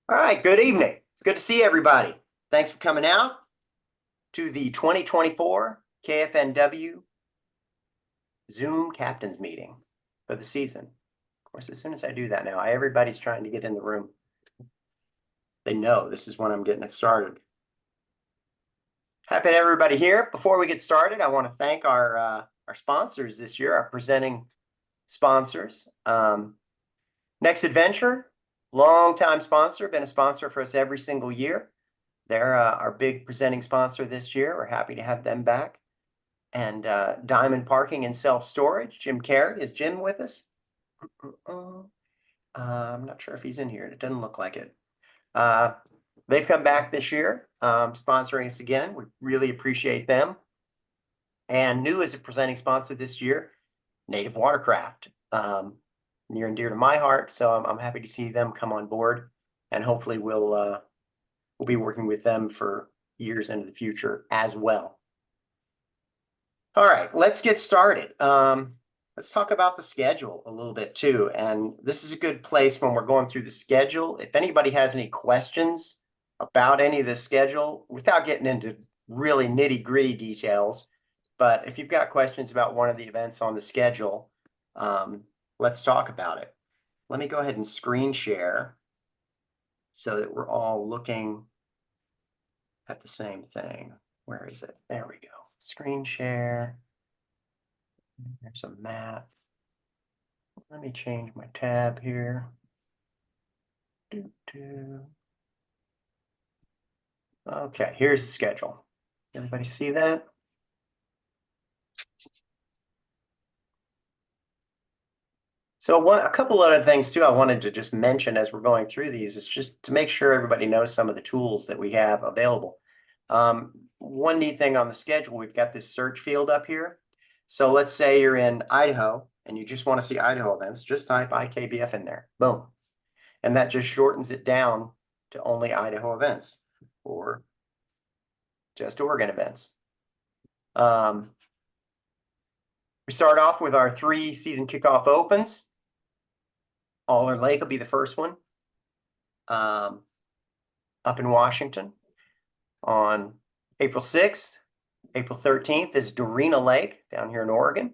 All right, good evening. It's good to see everybody. Thanks for coming out to the 2024 KFNW Zoom Captains Meeting for the season. Of course, as soon as I do that now, everybody's trying to get in the room. They know this is when I'm getting it started. Happy to have everybody here. Before we get started, I want to thank our sponsors this year, our presenting sponsors. Next Adventure, longtime sponsor, been a sponsor for us every single year. They're our big presenting sponsor this year. We're happy to have them back. And Diamond Parking and Self-Storage, Jim Carey. Is Jim with us? I'm not sure if he's in here. It doesn't look like it. They've come back this year, sponsoring us again. We really appreciate them. And new as a presenting sponsor this year, Native Watercraft. Near and dear to my heart, so I'm happy to see them come on board, and hopefully we'll be working with them for years into the future as well. All right, let's get started. Let's talk about the schedule a little bit too, and this is a good place when we're going through the schedule. If anybody has any questions about any of the schedule, without getting into really nitty-gritty details, but if you've got questions about one of the events on the schedule, let's talk about it. Let me go ahead and screen share so that we're all looking at the same thing. Where is it? There we go. Screen share. There's a map. Let me change my tab here. Okay, here's the schedule. Everybody see that? So a couple other things too I wanted to just mention as we're going through these is just to make sure everybody knows some of the tools that we have available. One neat thing on the schedule, we've got this search field up here. So let's say you're in Idaho and you just want to see Idaho events, just type IKBF in there, boom. And that just shortens it down to only Idaho events or just Oregon events. We start off with our 3 season kickoff opens. Aller Lake will be the first one up in Washington on April 6th. April 13th is Dorena Lake down here in Oregon.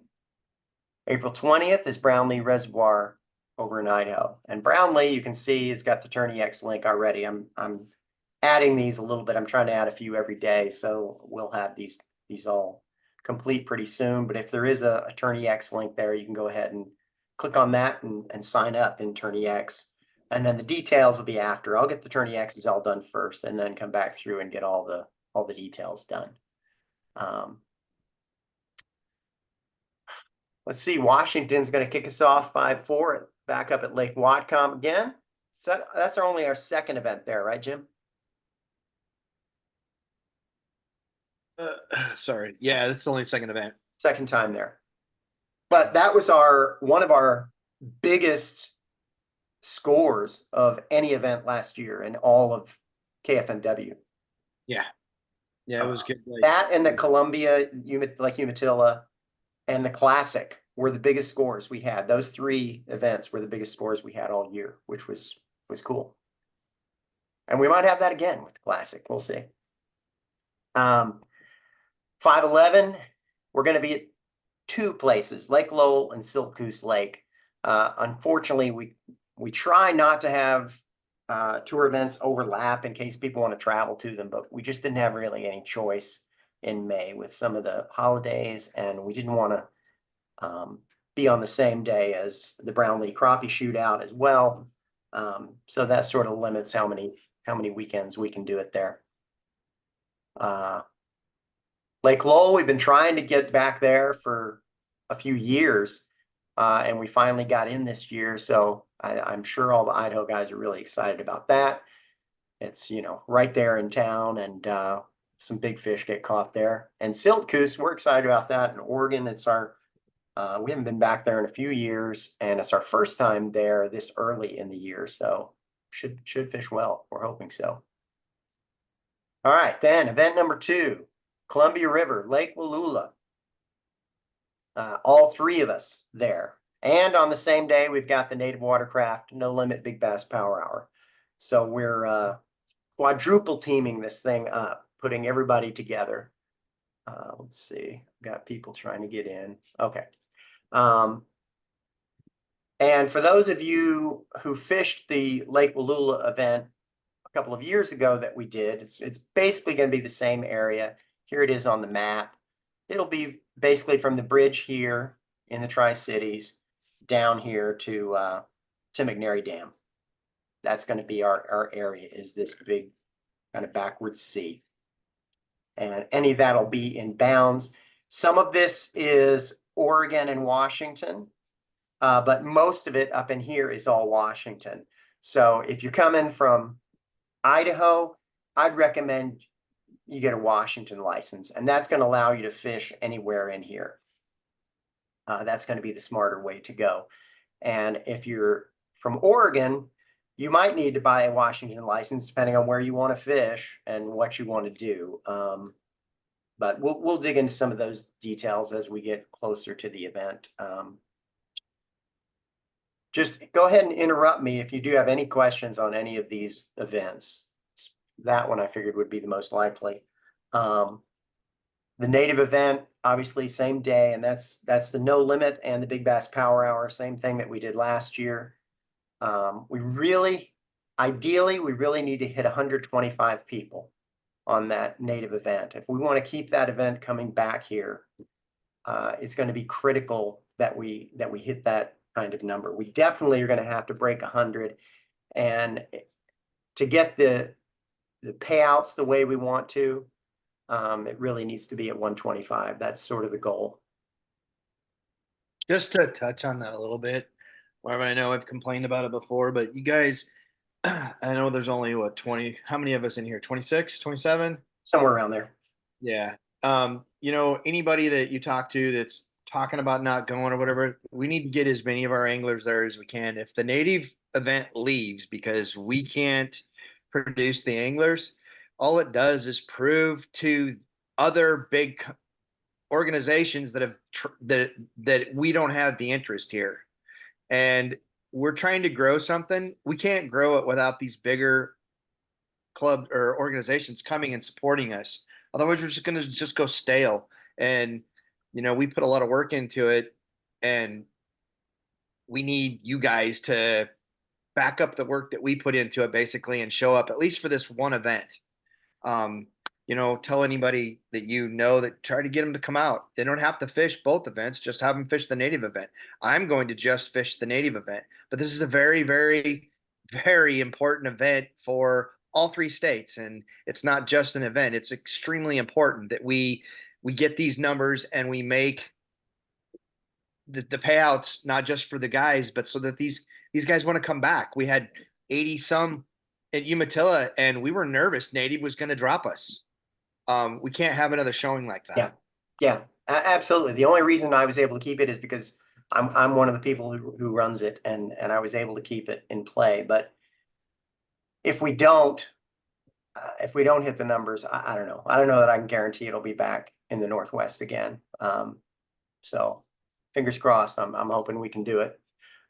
April 20th is Brownlee Reservoir over in Idaho. And Brownlee, you can see, has got the Tourney X link already. I'm adding these a little bit. I'm trying to add a few every day, so we'll have these all complete pretty soon. But if there is a Tourney X link there, you can go ahead and click on that and sign up in Tourney X. And then the details will be after. I'll get the Tourney X's all done first and then come back through and get all the details done. Let's see, Washington's going to kick us off 5-4 back up at Lake Whatcom again. So that's only our second event there, right, Jim? Sorry. Yeah, that's the only second event. Second time there. But that was one of our biggest scores of any event last year in all of KFNW. Yeah. Yeah, it was good. That and the Columbia, Lake Umatilla, and the Classic were the biggest scores we had. Those 3 events were the biggest scores we had all year, which was cool. And we might have that again with the Classic. We'll see. 5-11, we're going to be at 2 places, Lake Lowell and Siltcoose Lake. Unfortunately, we try not to have tour events overlap in case people want to travel to them, but we just didn't have really any choice in May with some of the holidays, and we didn't want to be on the same day as the Brownlee Crappie Shootout as well. So that sort of limits how many weekends we can do it there. Lake Lowell, we've been trying to get back there for a few years, and we finally got in this year. So I'm sure all the Idaho guys are really excited about that. It's, right there in town, and some big fish get caught there. And Siltcoose, we're excited about that. In Oregon, it's our, we haven't been back there in a few years, and it's our first time there this early in the year. So should fish well. We're hoping so. All right, then event number 2. Columbia River, Lake Wallula. All 3 of us there. And on the same day, we've got the Native Watercraft No Limit Big Bass Power Hour. So we're quadruple teaming this thing up, putting everybody together. Let's see, got people trying to get in. Okay. And for those of you who fished the Lake Wallula event a couple of years ago that we did, it's basically going to be the same area. Here it is on the map. It'll be basically from the bridge here in the Tri-Cities down here to McNary Dam. That's going to be our area, is this big kind of backwards sea. And any of that'll be in bounds. Some of this is Oregon and Washington, but most of it up in here is all Washington. So if you're coming from Idaho, I'd recommend you get a Washington license, and that's going to allow you to fish anywhere in here. That's going to be the smarter way to go. And if you're from Oregon, you might need to buy a Washington license depending on where you want to fish and what you want to do. But we'll dig into some of those details as we get closer to the event. Just go ahead and interrupt me if you do have any questions on any of these events. That one I figured would be the most likely. The native event, obviously same day, and that's the no limit and the Big Bass Power Hour, same thing that we did last year. Ideally, we really need to hit 125 people on that native event. If we want to keep that event coming back here, it's going to be critical that we hit that kind of number. We definitely are going to have to break 100, and to get the payouts the way we want to, it really needs to be at 125. That's sort of the goal. Just to touch on that a little bit, I know I've complained about it before, but you guys, I know there's only what, 20, how many of us in here? 26, 27? Somewhere around there. Yeah. Anybody that you talk to that's talking about not going or whatever, we need to get as many of our anglers there as we can. If the native event leaves because we can't produce the anglers, all it does is prove to other big organizations that have that we don't have the interest here, and we're trying to grow something. We can't grow it without these bigger club or organizations coming and supporting us. Otherwise, we're just going to just go stale. And we put a lot of work into it, and we need you guys to back up the work that we put into it, basically, and show up at least for this one event. Tell anybody that that try to get them to come out. They don't have to fish both events, just have them fish the native event. I'm going to just fish the native event, but this is a very, very, very important event for all three states. And it's not just an event. It's extremely important that we get these numbers and we make the payouts, not just for the guys, but so that these guys want to come back. We had 80 some at Umatilla, and we were nervous native was going to drop us. We can't have another showing like that. Yeah, absolutely. The only reason I was able to keep it is because I'm one of the people who runs it, and I was able to keep it in play. But if we don't hit the numbers, I don't know. I don't know that I can guarantee it'll be back in the Northwest again. So fingers crossed. I'm hoping we can do it.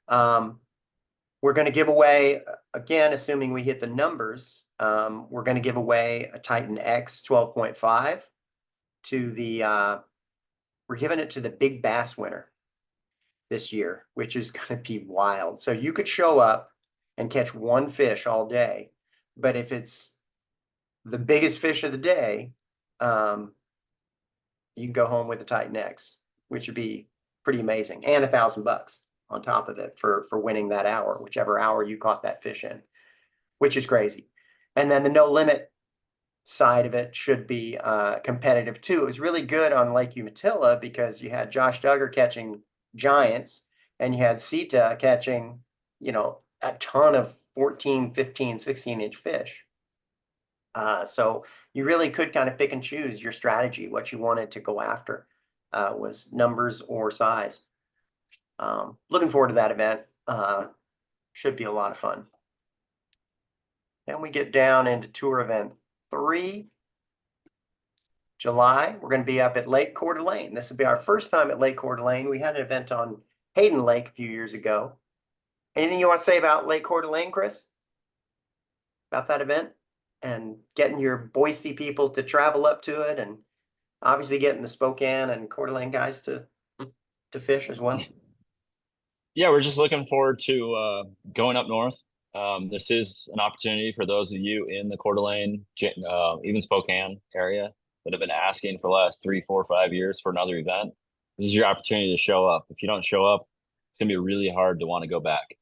We're going to give away, again, assuming we hit the numbers, we're going to give away a Titan X 12.5 to we're giving it to the Big Bass winner this year, which is going to be wild. So you could show up and catch one fish all day, but if it's the biggest fish of the day, you can go home with a Titan X, which would be pretty amazing, and $1,000 on top of it for winning that hour, whichever hour you caught that fish in, which is crazy. And then the no limit side of it should be competitive too. It was really good on Lake Umatilla because you had Josh Duggar catching giants, and you had Sita catching, a ton of 14, 15, 16-inch fish. So you really could kind of pick and choose your strategy, what you wanted to go after, was numbers or size. Looking forward to that event. Should be a lot of fun. Then we get down into tour event 3, July. We're going to be up at Lake Coeur d'Alene. This will be our first time at Lake Coeur d'Alene. We had an event on Hayden Lake a few years ago. Anything you want to say about Lake Coeur d'Alene, Chris? about that event and getting your Boise people to travel up to it, and obviously getting the Spokane and Coeur d'Alene guys to fish as well? Yeah, we're just looking forward to going up north. This is an opportunity for those of you in the Coeur d'Alene, even Spokane area that have been asking for the last 3, 4, 5 years for another event. This is your opportunity to show up. If you don't show up, it's gonna be really hard to want to go back,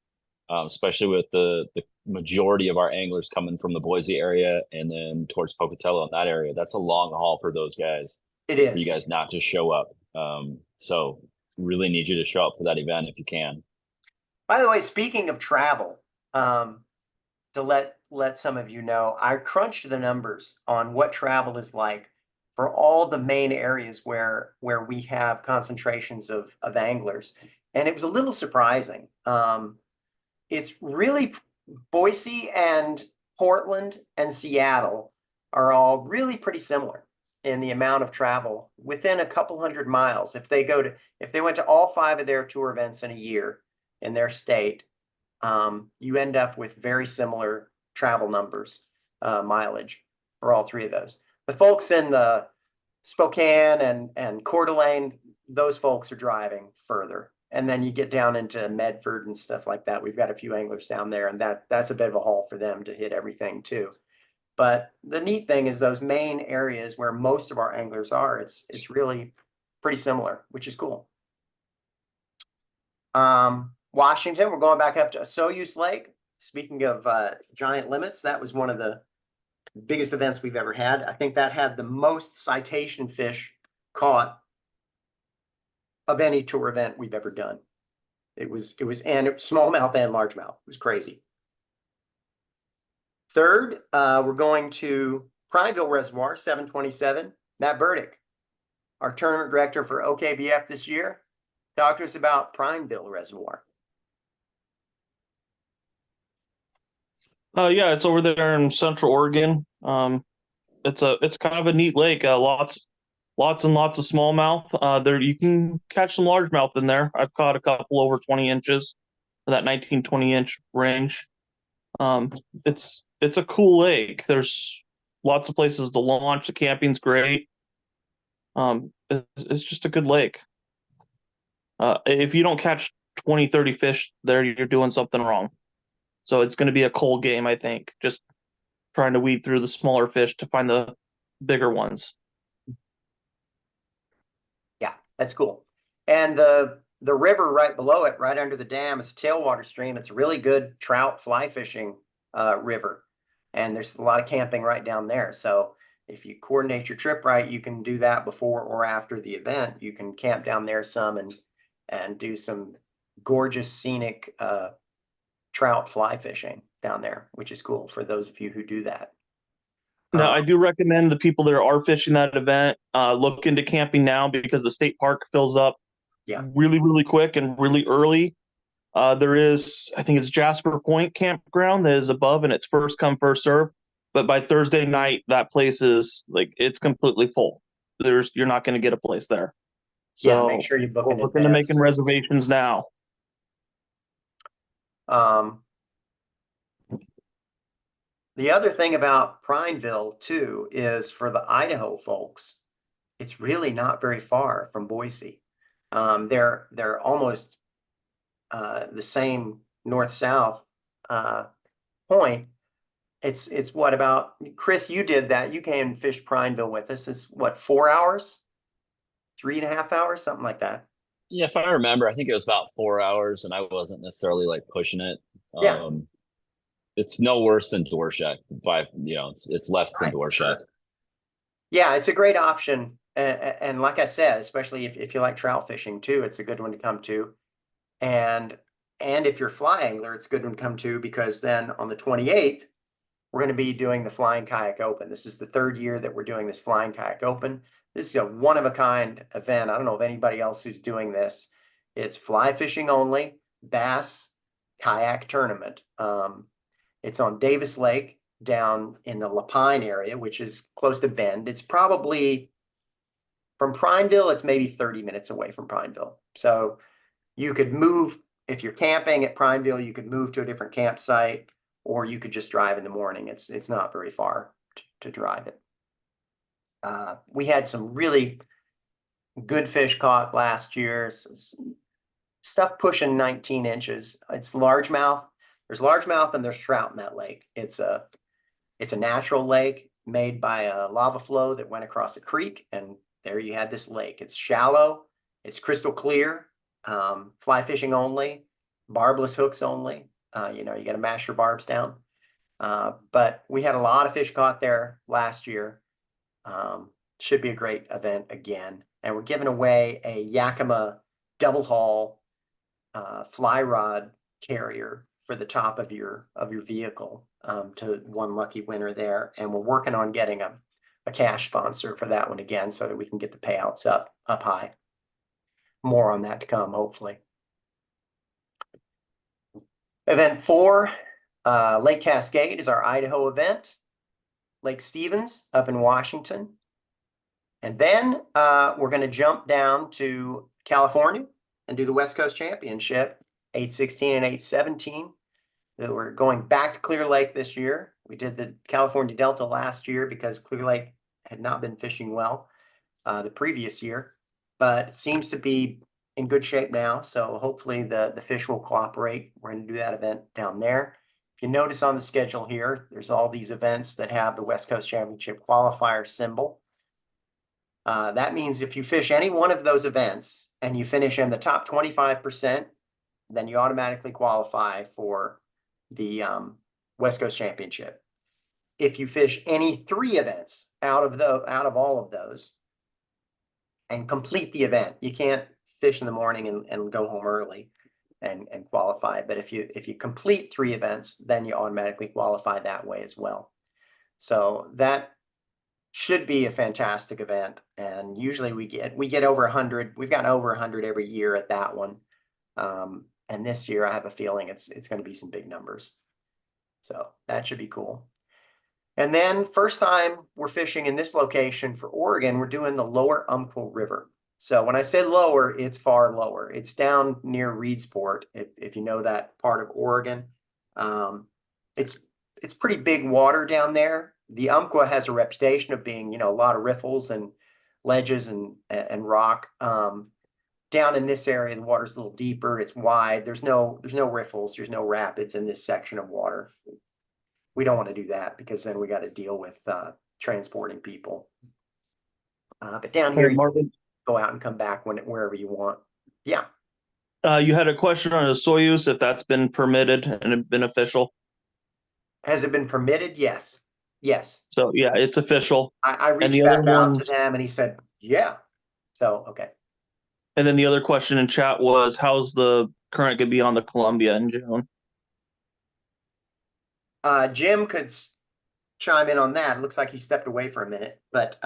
especially with the majority of our anglers coming from the Boise area and then towards Pocatello in that area. That's a long haul for those guys. It For you is. guys not to show up. So really need you to show up for that event if you can. By the way, speaking of travel, to let some of you know, I crunched the numbers on what travel is like for all the main areas where we have concentrations of anglers, and it was a little surprising. It's really Boise and Portland and Seattle are all really pretty similar in the amount of travel within a couple 100 miles. If they went to all 5 of their tour events in a year in their state, you end up with very similar travel numbers, mileage for all 3 of those. The folks in the Spokane and Coeur d'Alene, those folks are driving further. And then you get down into Medford and stuff like that. We've got a few anglers down there, and that's a bit of a haul for them to hit everything too. But the neat thing is those main areas where most of our anglers are, it's really pretty similar, which is cool. Washington, we're going back up to Soyuz Lake. Speaking of giant limits, that was one of the biggest events we've ever had. I think that had the most citation fish caught of any tour event we've ever done. It was smallmouth and largemouth. It was crazy. Third, we're going to Prineville Reservoir, 727. Matt Burdick, our tournament director for OKBF this year, talk to us about Prineville Reservoir. Yeah, it's over there in Central Oregon. It's kind of a neat lake. Lots and lots of smallmouth. There you can catch some largemouth in there. I've caught a couple over 20 inches, that 19, 20-inch range. It's a cool lake. There's lots of places to launch. The camping's great. It's just a good lake. If you don't catch 20, 30 fish there, you're doing something wrong. So it's going to be a cold game, I think. Just trying to weed through the smaller fish to find the bigger ones. Yeah, that's cool. And the river right below it, right under the dam, is a tailwater stream. It's a really good trout fly fishing river. And there's a lot of camping right down there. So if you coordinate your trip right, you can do that before or after the event. You can camp down there some and do some gorgeous scenic trout fly fishing down there, which is cool for those of you who do that. Now, I do recommend the people that are fishing that event look into camping now, because the state park fills up really, really quick and really early. There is, I think it's Jasper Point Campground that is above, and it's first come, first serve. But by Thursday night, that place is it's completely full. You're not going to get a place there. So make sure you book in look into advance. making reservations now. The other thing about Prineville too is for the Idaho folks, it's really not very far from Boise. They're almost the same north-south point. It's what about, Chris, you did that. You came and fished Prineville with us. It's what, 4 hours? 3.5 hours, something like that. Yeah, if I remember, I think it was about 4 hours, and I wasn't necessarily like pushing it. Yeah. It's no worse than Dorshak, by it's less than Dorshak. Yeah, it's a great option, and like I said, especially if you like trout fishing too, it's a good one to come to. And if you're a fly angler, it's a good one to come to, because then on the 28th, we're going to be doing the Flying Kayak Open. This is the 3rd year that we're doing this Flying Kayak Open. This is a one-of-a-kind event. I don't know of anybody else who's doing this. It's fly fishing only, bass kayak tournament. It's on Davis Lake down in the Lapine area, which is close to Bend. It's probably from Prineville, it's maybe 30 minutes away from Prineville. So you could move, if you're camping at Prineville, you could move to a different campsite, or you could just drive in the morning. It's not very far to drive it. We had some really good fish caught last year. Stuff pushing 19 inches. It's largemouth. There's largemouth and there's trout in that lake. It's a natural lake made by a lava flow that went across a creek, and there you had this lake. It's shallow, it's crystal clear, fly fishing only, barbless hooks only. You know, you got to mash your barbs down. But we had a lot of fish caught there last year. Should be a great event again. And we're giving away a Yakima double haul fly rod carrier for the top of your vehicle to one lucky winner there. And we're working on getting a cash sponsor for that one again, so that we can get the payouts up high. More on that to come, hopefully. Event 4, Lake Cascade is our Idaho event. Lake Stevens up in Washington. And then we're going to jump down to California and do the West Coast Championship, 8/16 and 8/17. We're going back to Clear Lake this year. We did the California Delta last year because Clear Lake had not been fishing well the previous year, but it seems to be in good shape now. So hopefully the fish will cooperate. We're going to do that event down there. If you notice on the schedule here, there's all these events that have the West Coast Championship qualifier symbol. That means if you fish any one of those events and you finish in the top 25%, then you automatically qualify for the West Coast Championship. If you fish any 3 events out of all of those and complete the event, you can't fish in the morning and go home early and qualify. But if you complete 3 events, then you automatically qualify that way as well. So that should be a fantastic event. And usually we get over 100. We've gotten over 100 every year at that one. And this year I have a feeling it's going to be some big numbers. So that should be cool. And then first time we're fishing in this location for Oregon, we're doing the lower Umpqua River. So when I say lower, it's far lower. It's down near Reedsport, if you know that part of Oregon. It's pretty big water down there. The Umpqua has a reputation of being, a lot of riffles and ledges and rock. Down in this area, the water's a little deeper. It's wide. There's no riffles. There's no rapids in this section of water. We don't want to do that because then we got to deal with transporting people. But down here, Marvin, you go out and come back wherever you want. Yeah. you had a question on a Soyuz, if that's been permitted and been official. Has it been permitted? Yes. Yes. So yeah, it's official. I reached the back other out one- to them and he said, yeah. So, okay. And then the other question in chat was, how's the current going to be on the Columbia in June? Jim could chime in on that. It looks like he stepped away for a minute, but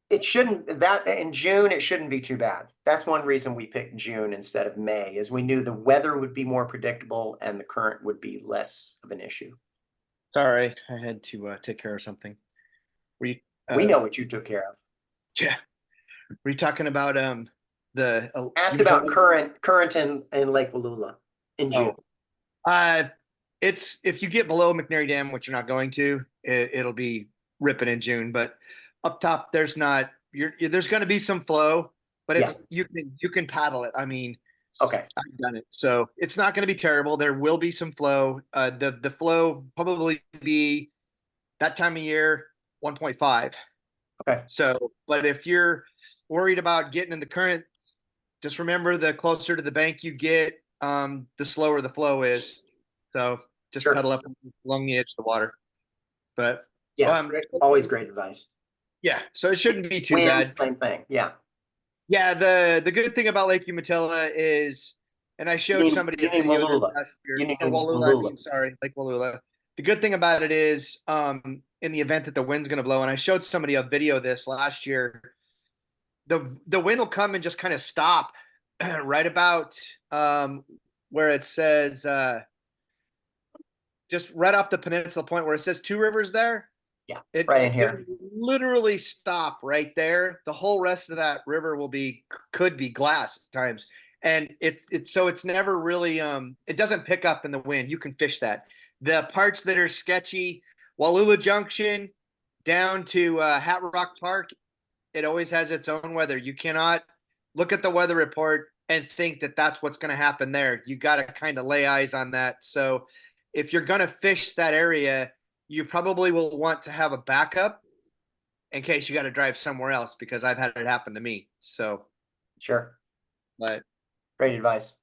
it shouldn't, that in June, it shouldn't be too bad. That's one reason we picked June instead of May, is we knew the weather would be more predictable and the current would be less of an issue. Sorry, I had to take care of something. Were you? We know what you took care of. Yeah. Were you talking about the? Asked about current in Lake Wallula in June. It's if you get below McNary Dam, which you're not going to, it'll be ripping in June. But up top, there's not. There's going to be some flow, but it's you can paddle it. I mean, okay, I've done it, so it's not going to be terrible. There will be some flow. The flow probably be that time of year 1.5. Okay. So, but if you're worried about getting in the current, just remember the closer to the bank you get, the slower the flow is. So just pedal up along the edge of the water. But yeah, always great advice. Yeah, so it shouldn't be too bad. Same thing. Yeah. Yeah, the good thing about Lake Umatilla is, and I showed somebody a video last year. Wallula, sorry, Lake Wallula. The good thing about it is, in the event that the wind's going to blow, and I showed somebody a video of this last year, the wind will come and just kind of stop right about where it says, just right off the peninsula point where it says Two Rivers there. Yeah, right in here. It literally stop right there. The whole rest of that river could be glass at times. And it's never really, it doesn't pick up in the wind. You can fish that. The parts that are sketchy, Wallula Junction down to Hat Rock Park, it always has its own weather. You cannot look at the weather report and think that that's what's going to happen there. You got to kind of lay eyes on that. So if you're going to fish that area, you probably will want to have a backup in case you got to drive somewhere else, because I've had it happen to me. So, Sure. but Great advice.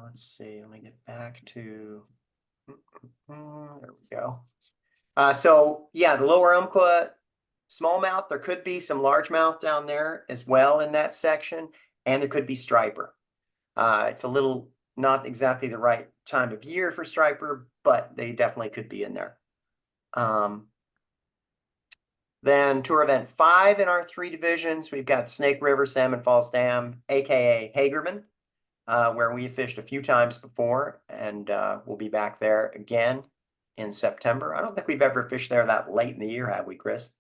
Let's see. Let me get back to. There we go. So yeah, the lower Umpqua smallmouth, there could be some largemouth down there as well in that section, and there could be striper. It's a little not exactly the right time of year for striper, but they definitely could be in there. Then tour event 5 in our 3 divisions, we've got Snake River Salmon Falls Dam, aka Hagerman, where we fished a few times before, and we'll be back there again in September. I don't think we've ever fished there that late in the year, have we, Chris?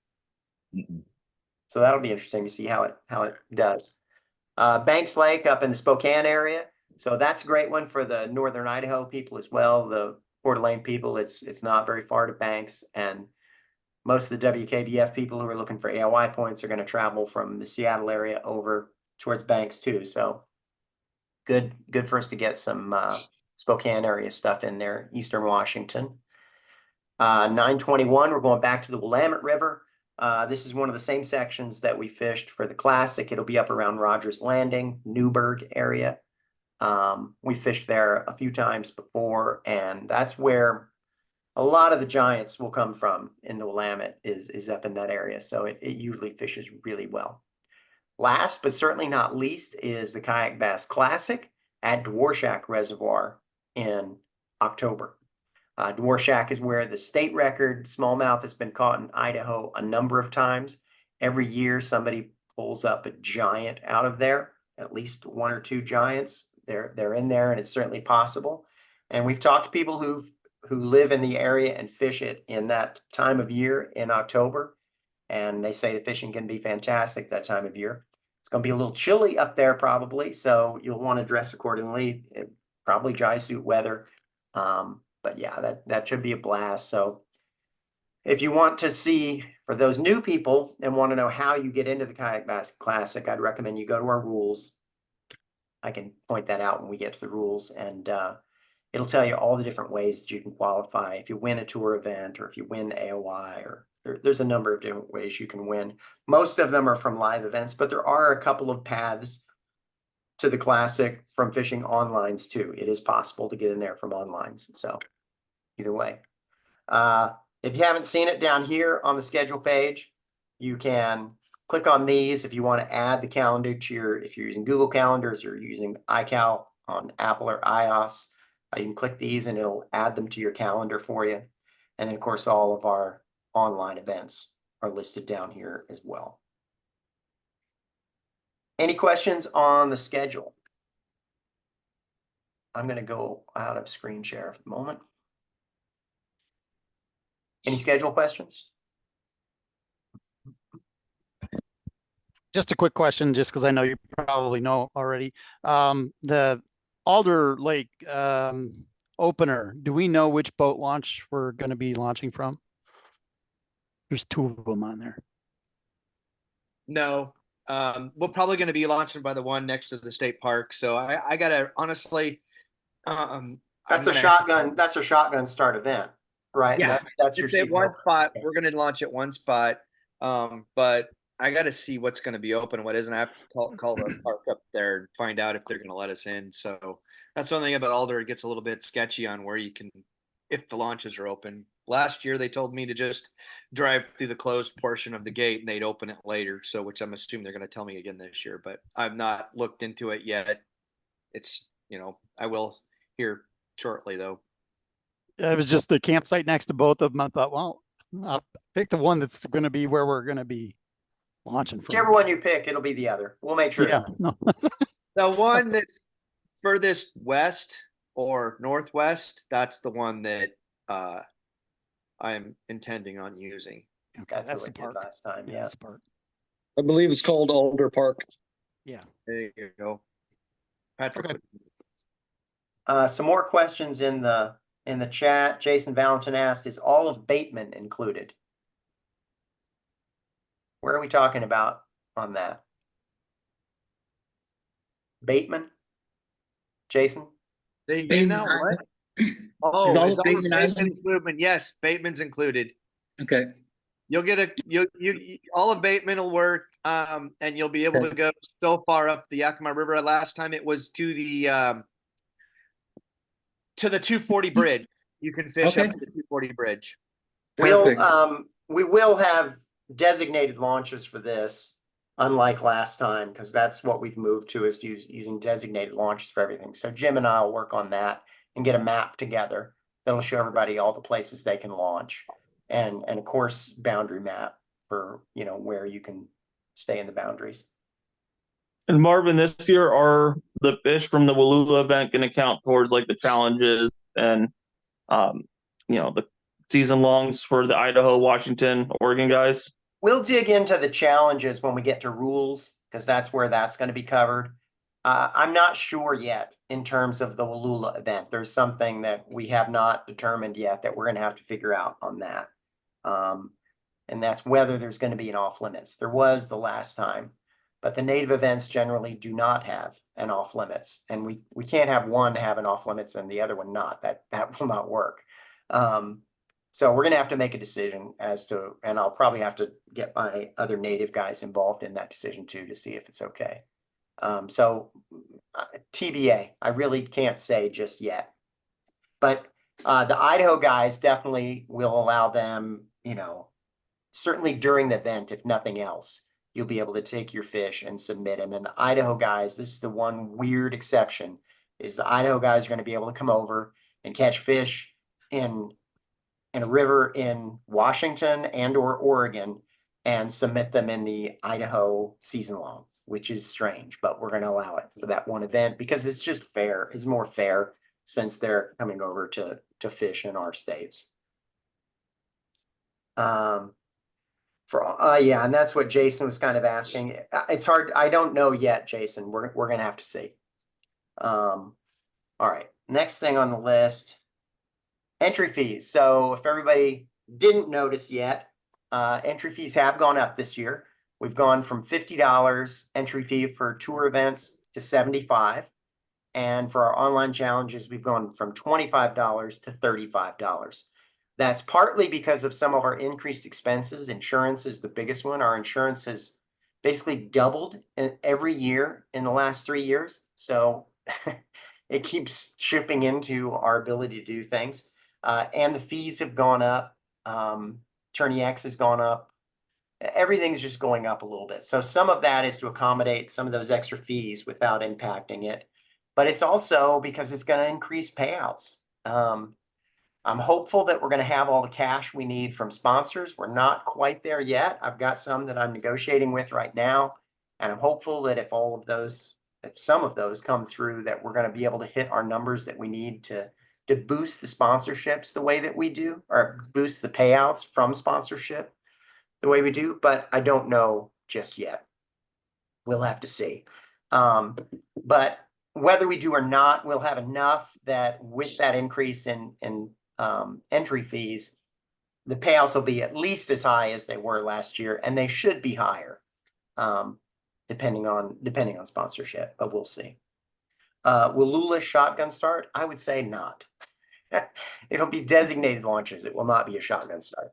Mm-mm. So that'll be interesting to see how it does. Banks Lake up in the Spokane area. So that's a great one for the Northern Idaho people as well. The Coeur d'Alene people, it's not very far to Banks, and most of the WKBF people who are looking for AOI points are going to travel from the Seattle area over towards Banks too. So good for us to get some Spokane area stuff in there, Eastern Washington. 921, we're going back to the Willamette River. This is one of the same sections that we fished for the Classic. It'll be up around Rogers Landing, Newburgh area. We fished there a few times before, and that's where a lot of the giants will come from in the Willamette is up in that area. So it usually fishes really well. Last, but certainly not least, is the Kayak Bass Classic at Dworshak Reservoir in October. Dworshak is where the state record smallmouth has been caught in Idaho a number of times. Every year, somebody pulls up a giant out of there, at least 1 or 2 giants. They're in there, and it's certainly possible. And we've talked to people who live in the area and fish it in that time of year in October, and they say the fishing can be fantastic that time of year. It's going to be a little chilly up there probably, so you'll want to dress accordingly. Probably dry suit weather. But yeah, that should be a blast. So if you want to see, for those new people and want to know how you get into the Kayak Bass Classic, I'd recommend you go to our rules. I can point that out when we get to the rules, and it'll tell you all the different ways that you can qualify. If you win a tour event, or if you win AOI, or there's a number of different ways you can win. Most of them are from live events, but there are a couple of paths to the Classic from fishing onlines too. It is possible to get in there from onlines. So either way, if you haven't seen it down here on the schedule page, you can click on these if you want to add the calendar to if you're using Google Calendars or using iCal on Apple or iOS, you can click these and it'll add them to your calendar for you. And then of course, all of our online events are listed down here as well. Any questions on the schedule? I'm going to go out of screen share for the moment. Any schedule questions? Just a quick question, just because I know you probably know already. The Alder Lake opener, do we know which boat launch we're going to be launching from? There's 2 of them on there. no, we're probably going to be launching by the one next to the state park. So I gotta honestly, That's a shotgun. That's a shotgun start event, right? Yeah, that's your it's at one seasonal. spot. We're going to launch at one spot. But I got to see what's going to be open, what isn't. I have to call the park up there and find out if they're going to let us in. So that's one thing about Alder. It gets a little bit sketchy on where you can, if the launches are open. Last year, they told me to just drive through the closed portion of the gate and they'd open it later. So, which I'm assuming they're going to tell me again this year, but I've not looked into it yet. It's, I will here shortly though. It was just the campsite next to both of them. I thought, well, I'll pick the one that's going to be where we're going to be launching from. Whichever one you pick, it'll be the other. We'll make sure. Yeah, no. The one that's furthest west or northwest, that's the one that I'm intending on using. Okay, that's what the we did part. last time. Yeah. That's the part. I believe it's called Alder Park. Yeah. There you go. Patrick. Okay. Some more questions in the chat. Jason Valentin asked, is all of Bateman included? Where are we talking about on that? Bateman? Jason? They Bateman now Island. what? Oh, all is of all Bateman Bateman Island? included? Yes, Bateman's included. Okay. You'll get all of Bateman will work, and you'll be able to go so far up the Yakima River. Last time it was to the 240 bridge. You can fish Okay. up to the 240 bridge. We'll, Perfect. we will have designated launches for this, unlike last time, because that's what we've moved to, is using designated launches for everything. So Jim and I will work on that and get a map together that'll show everybody all the places they can launch, and of course, boundary map for, you know, where you can stay in the boundaries. And Marvin, this year, are the fish from the Wallula event going to count towards like the challenges and, you know, the season longs for the Idaho, Washington, Oregon guys? We'll dig into the challenges when we get to rules, because that's where that's going to be covered. I'm not sure yet in terms of the Wallula event. There's something that we have not determined yet that we're going to have to figure out on that. And that's whether there's going to be an off limits. There was the last time, but the native events generally do not have an off limits, and we can't have one have an off limits and the other one not. That will not work. So we're going to have to make a decision as to, and I'll probably have to get my other native guys involved in that decision too, to see if it's okay. TBA, I really can't say just yet, but the Idaho guys definitely will allow them, you know, certainly during the event, if nothing else, you'll be able to take your fish and submit them. And the Idaho guys, this is the one weird exception, is the Idaho guys are going to be able to come over and catch fish in a river in Washington and or Oregon and submit them in the Idaho season long, which is strange, but we're going to allow it for that one event because it's just fair. It's more fair since they're coming over to fish in our states. Yeah, and that's what Jason was kind of asking. It's hard. I don't know yet, Jason. We're going to have to see. All right. Next thing on the list, entry fees. So if everybody didn't notice yet, entry fees have gone up this year. We've gone from $50 entry fee for tour events to $75. And for our online challenges, we've gone from $25 to $35. That's partly because of some of our increased expenses. Insurance is the biggest one. Our insurance has basically doubled every year in the last 3 years. So it keeps chipping into our ability to do things. And the fees have gone up. Attorney X has gone up. Everything's just going up a little bit. So some of that is to accommodate some of those extra fees without impacting it. But it's also because it's going to increase payouts. I'm hopeful that we're going to have all the cash we need from sponsors. We're not quite there yet. I've got some that I'm negotiating with right now. And I'm hopeful that if some of those come through, that we're going to be able to hit our numbers that we need to boost the sponsorships the way that we do, or boost the payouts from sponsorship the way we do. But I don't know just yet. We'll have to see. But whether we do or not, we'll have enough that with that increase in entry fees, the payouts will be at least as high as they were last year, and they should be higher, depending on sponsorship. But we'll see. Will Lula shotgun start? I would say not. It'll be designated launches. It will not be a shotgun start.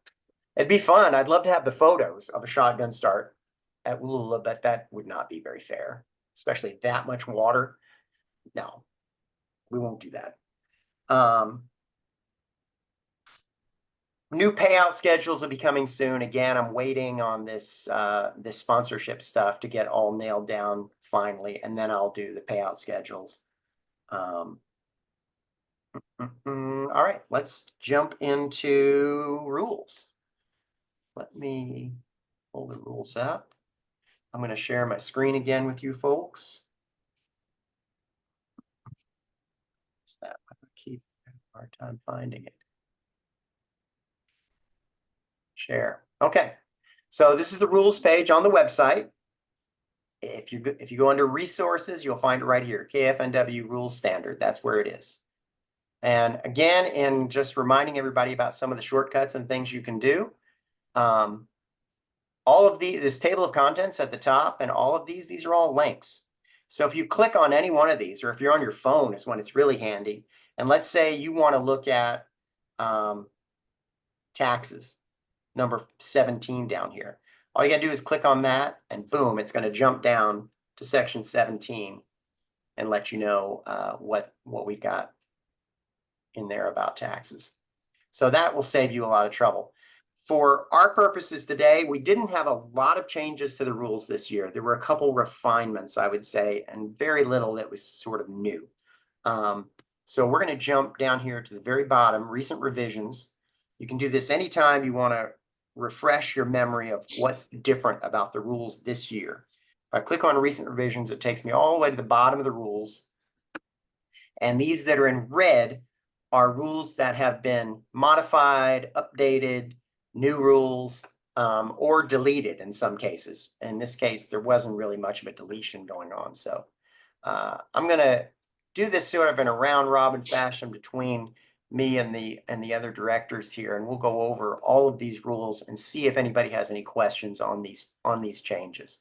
It'd be fun. I'd love to have the photos of a shotgun start at Lula, but that would not be very fair, especially that much water. No, we won't do that. New payout schedules will be coming soon. Again, I'm waiting on this this sponsorship stuff to get all nailed down finally, and then I'll do the payout schedules. All right, let's jump into rules. Let me pull the rules up. I'm going to share my screen again with you folks. What's that? I keep having a hard time finding it. Share. Okay. So this is the rules page on the website. if you go under resources, you'll find it right here, KFNW rules standard. That's where it is. And again, in just reminding everybody about some of the shortcuts and things you can do, all of this table of contents at the top and all of these are all links. So if you click on any one of these, or if you're on your phone is when it's really handy. And let's say you want to look at taxes, number 17 down here. All you gotta do is click on that and boom, it's gonna jump down to section 17 and let you know what we've got in there about taxes. So that will save you a lot of trouble. For our purposes today, we didn't have a lot of changes to the rules this year. There were a couple refinements, I would say, and very little that was sort of new. So we're going to jump down here to the very bottom, recent revisions. You can do this anytime you want to refresh your memory of what's different about the rules this year. If I click on recent revisions, it takes me all the way to the bottom of the rules. And these that are in red are rules that have been modified, updated, new rules, or deleted in some cases. In this case, there wasn't really much of a deletion going on. So I'm going to do this sort of in a round robin fashion between me and the other directors here, and we'll go over all of these rules and see if anybody has any questions on these changes.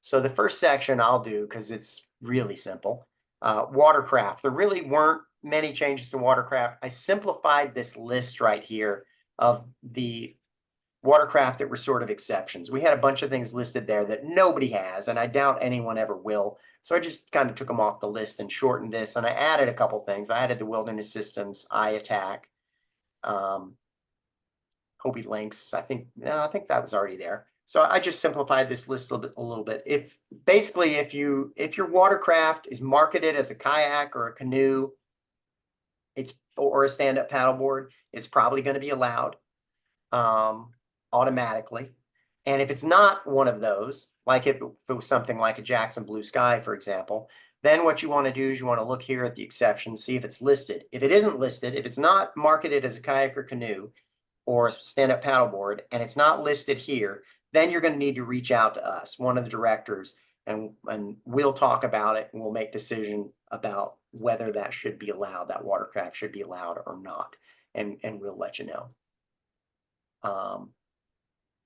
So the first section I'll do because it's really simple. Watercraft. There really weren't many changes to watercraft. I simplified this list right here of the watercraft that were sort of exceptions. We had a bunch of things listed there that nobody has, and I doubt anyone ever will. So I just kind of took them off the list and shortened this, and I added a couple things. I added the wilderness systems, eye attack, Hobie links. I think that was already there. So I just simplified this list a little bit. If your watercraft is marketed as a kayak or a canoe, or a stand-up paddleboard, it's probably going to be allowed automatically. And if it's not one of those, like if it was something like a Jackson Blue Sky, for example, then what you want to do is you want to look here at the exceptions, see if it's listed. If it isn't listed, if it's not marketed as a kayak or canoe or a stand-up paddleboard, and it's not listed here, then you're going to need to reach out to us, one of the directors, and we'll talk about it and we'll make decision about whether that should be allowed, that watercraft should be allowed or not. And we'll let you know. All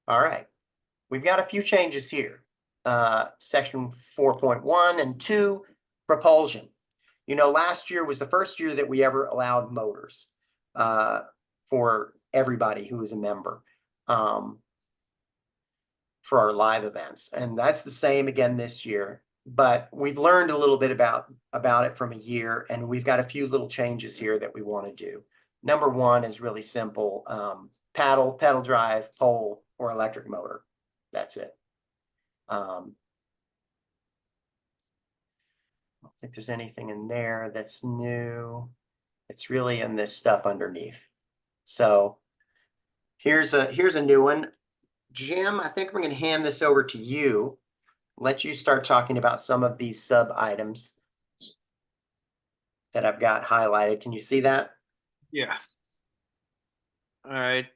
right. We've got a few changes here. Section 4.1 and 2, propulsion. You know, last year was the first year that we ever allowed motors for everybody who was a member for our live events. And that's the same again this year. But we've learned a little bit about it from a year, and we've got a few little changes here that we want to do. Number one is really simple. Pedal drive, pole, or electric motor. That's it. I don't think there's anything in there that's new. It's really in this stuff underneath. So here's a new one. Jim, I think we're going to hand this over to you. Let you start talking about some of these sub items that I've got highlighted. Can you see that? Yeah. All right.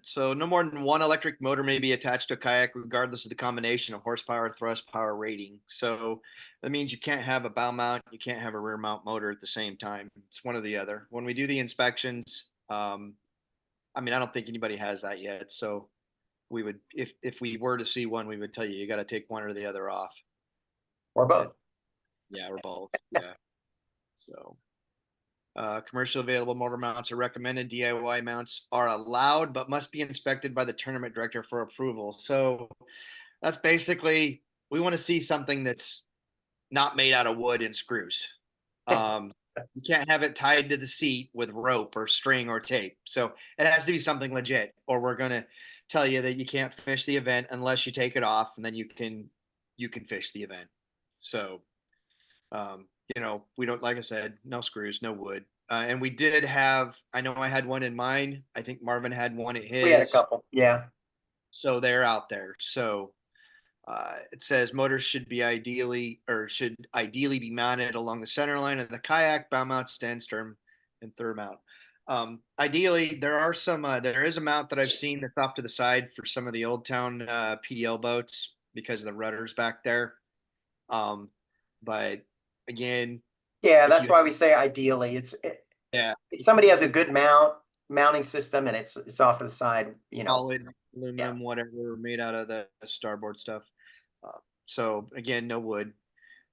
So no more than one electric motor may be attached to a kayak, regardless of the combination of horsepower, thrust, power rating. So that means you can't have a bow mount, you can't have a rear mount motor at the same time. It's one or the other. When we do the inspections, I mean, I don't think anybody has that yet. So we would, if we were to see one, we would tell you got to take one or the other off. Or both. Yeah, or both. Yeah. So. Commercial available motor mounts are recommended. DIY mounts are allowed, but must be inspected by the tournament director for approval. So that's basically, we want to see something that's not made out of wood and screws. You can't have it tied to the seat with rope or string or tape. So it has to be something legit, or we're going to tell you that you can't fish the event unless you take it off, and then you can fish the event. So, you know, we don't, like I said, no screws, no wood. And we did have, I know I had one in mine. I think Marvin had one at his. We had a couple. Yeah. So they're out there. So it says motors should ideally be mounted along the center line of the kayak, bow mount, stand, stern, and third mount. Ideally, there is a mount that I've seen that's off to the side for some of the Old Town PDL boats because of the rudders back there. But again, Yeah, if that's you- why we say ideally, yeah, if somebody has a good mounting system and it's off to the side, you know, solid aluminum, whatever, made out of the starboard stuff. So again, no wood.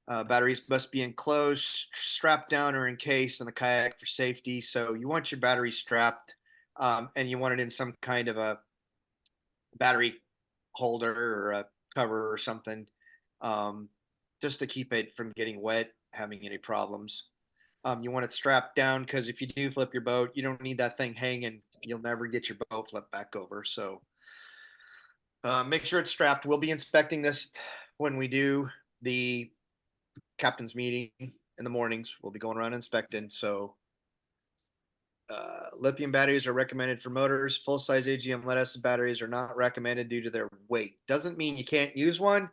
Batteries must be enclosed, strapped down, or encased in the kayak for safety. So you want your battery strapped, and you want it in some kind of a battery holder or a cover or something, just to keep it from getting wet, having any problems. You want it strapped down because if you do flip your boat, you don't need that thing hanging. You'll never get your boat flipped back over. So make sure it's strapped. We'll be inspecting this when we do the captain's meeting in the mornings. We'll be going around inspecting. So lithium batteries are recommended for motors. Full-size AGM lead-acid batteries are not recommended due to their weight. Doesn't mean you can't use one.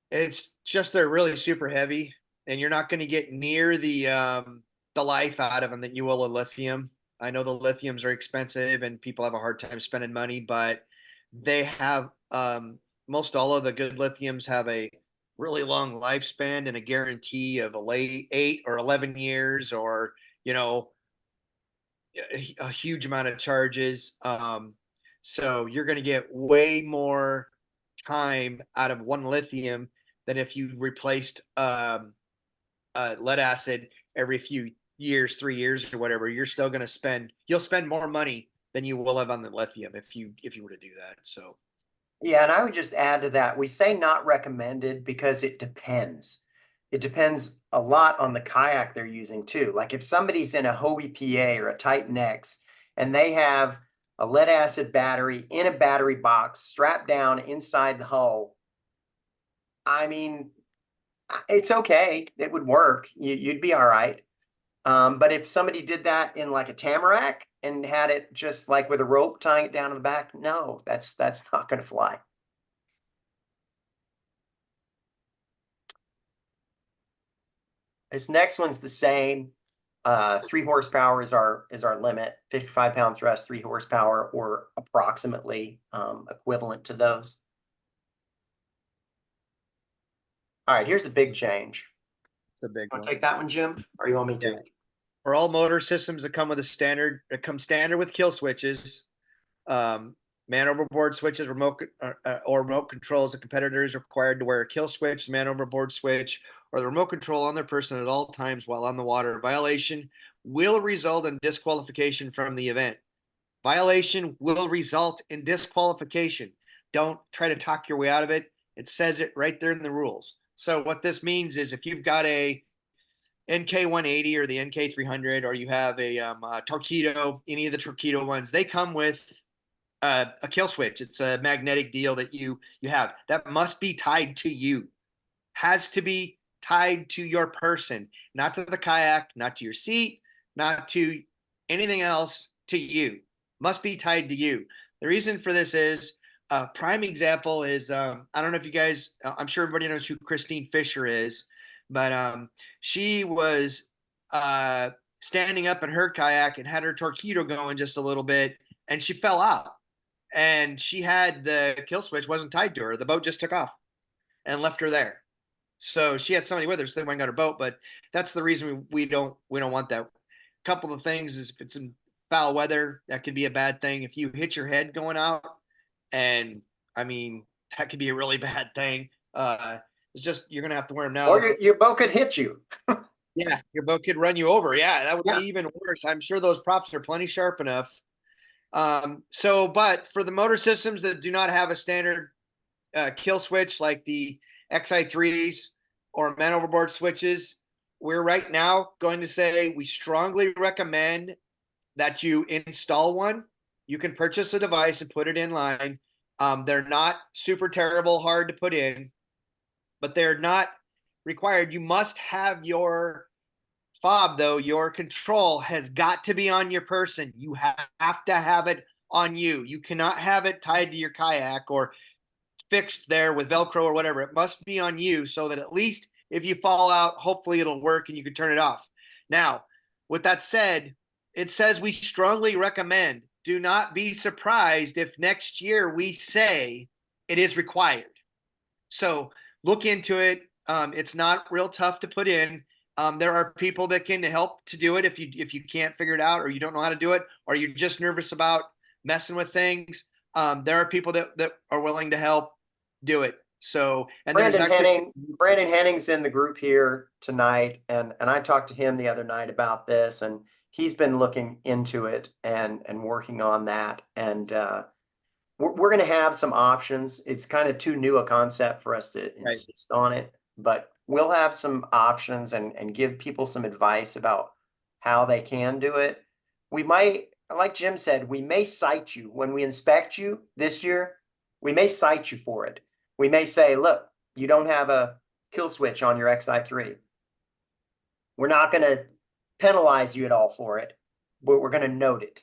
It's just they're really super heavy, and you're not going to get near the life out of them that you will a lithium. I know the lithiums are expensive, and people have a hard time spending money, but they have most all of the good lithiums have a really long lifespan and a guarantee of 8 or 11 years, or a huge amount of charges. So you're going to get way more time out of one lithium than if you replaced lead acid every few years, 3 years or whatever. You're still going to you'll spend more money than you will have on the lithium if you were to do that. So yeah, and I would just add to that, we say not recommended because it depends. It depends a lot on the kayak they're using too. Like if somebody's in a Hobie PA or a Titan X and they have a lead acid battery in a battery box strapped down inside the hull, I mean, it's okay. It would work. You'd be all right. But if somebody did that in like a Tamarack and had it just like with a rope tying it down in the back, no, that's not going to fly. This next one's the same. 3 horsepower is our limit. 55-pound thrust, 3 horsepower, or approximately equivalent to those. All right, here's the big change. it's a big Want one. to take that one, Jim, or you want me to? Yeah. For all motor systems that come with standard with kill switches, man overboard switches, remote or remote controls. The competitor is required to wear a kill switch, man overboard switch, or the remote control on their person at all times while on the water. A violation will result in disqualification from the event. Violation will result in disqualification. Don't try to talk your way out of it. It says it right there in the rules. So what this means is if you've got a NK 180 or the NK 300, or you have a Torqeedo, any of the Torqeedo ones, they come with a kill switch. It's a magnetic deal that you have that must be tied to you. Has to be tied to your person, not to the kayak, not to your seat, not to anything else, to you. Must be tied to you. The reason for this is a prime example is I don't know if you guys, I'm sure everybody knows who Christine Fisher is, but she was standing up in her kayak and had her Torqeedo going just a little bit, and she fell out. And she had the kill switch wasn't tied to her. The boat just took off and left her there. So she had somebody with her, so they went and got her boat. But that's the reason we don't want that. A couple of things is if it's in foul weather, that could be a bad thing. If you hit your head going out, and I mean that could be a really bad thing. It's just you're gonna have to wear them now. Or your boat could hit you. Yeah, your boat could run you over. Yeah, that would Yeah. be even worse. I'm sure those props are plenty sharp enough. But for the motor systems that do not have a standard kill switch like the XI3s or man overboard switches, we're right now going to say we strongly recommend that you install one. You can purchase a device and put it in line. They're not super terrible hard to put in, but they're not required. You must have your fob, though. Your control has got to be on your person. You have to have it on you. You cannot have it tied to your kayak or fixed there with Velcro or whatever. It must be on you so that at least if you fall out, hopefully it'll work and you can turn it off. Now, with that said, it says we strongly recommend. Do not be surprised if next year we say it is required. So look into it. It's not real tough to put in. There are people that can help to do it if you can't figure it out, or you don't know how to do it, or you're just nervous about messing with things. There are people that are willing to help do it. So, and there's Brandon Henning's in the group here tonight, and I talked to him the other night about this, and he's been looking into it and working on that. And we're going to have some options. It's kind of too new a concept for us to insist on it, but we'll have some options and give people some advice about how they can do it. We might, like Jim said, we may cite you when we inspect you this year. We may cite you for it. We may say, look, you don't have a kill switch on your XI3. We're not going to penalize you at all for it, but we're going to note it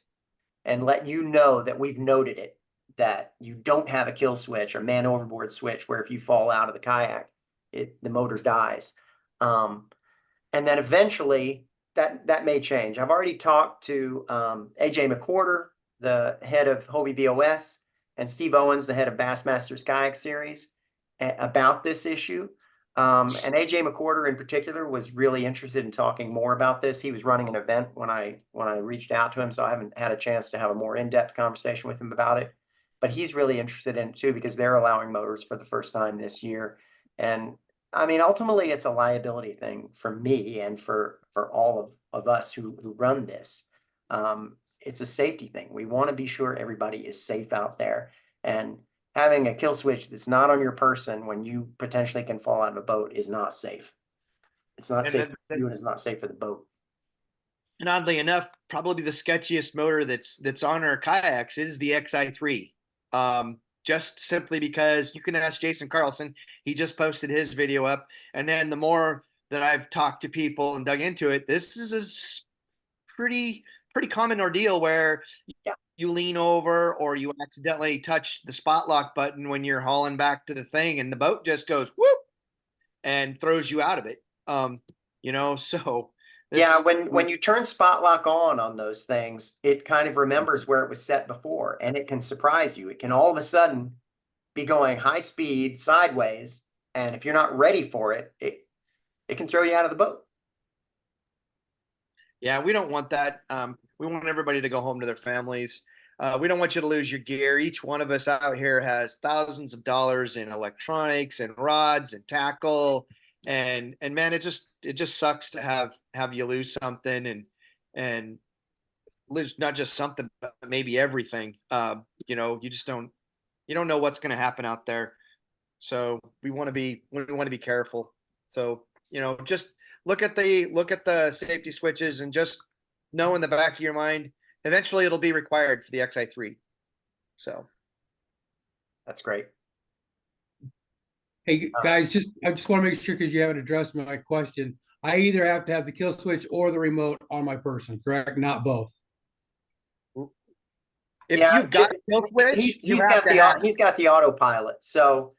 and let you know that we've noted it, that you don't have a kill switch or man overboard switch where if you fall out of the kayak, the motor dies. And then eventually that may change. I've already talked to AJ McWhorter, the head of Hobie BOS, and Steve Owens, the head of Bassmasters Kayak Series, about this issue. And AJ McWhorter in particular was really interested in talking more about this. He was running an event when I reached out to him, so I haven't had a chance to have a more in-depth conversation with him about it. But he's really interested in it too, because they're allowing motors for the first time this year. And I mean, ultimately, it's a liability thing for me and for all of us who run this. It's a safety thing. We want to be sure everybody is safe out there. And having a kill switch that's not on your person when you potentially can fall out of a boat is not safe. It's not safe for you, and it's not safe for the boat. And oddly enough, probably the sketchiest motor that's on our kayaks is the XI3. Just simply because you can ask Jason Carlson, he just posted his video up. And then the more that I've talked to people and dug into it, this is a pretty common ordeal where you lean over or you accidentally touch the spot lock button when you're hauling back to the thing, and the boat just goes whoop and throws you out of it. So yeah, when you turn spot lock on those things, it kind of remembers where it was set before, and it can surprise you. It can all of a sudden be going high speed sideways, and if you're not ready for it, it can throw you out of the boat. Yeah, we don't want that. We want everybody to go home to their families. We don't want you to lose your gear. Each one of us out here has thousands of dollars in electronics and rods and tackle. And man, it just sucks to have you lose something and lose not just something, but maybe everything. You don't know what's going to happen out there. So we want to be careful. So, just look at the safety switches and just know in the back of your mind, eventually it'll be required for the XI3. So that's great. Hey guys, I just want to make sure, because you haven't addressed my question. I either have to have the kill switch or the remote on my person, correct? Not both. If you've got a kill switch, he's got the autopilot. So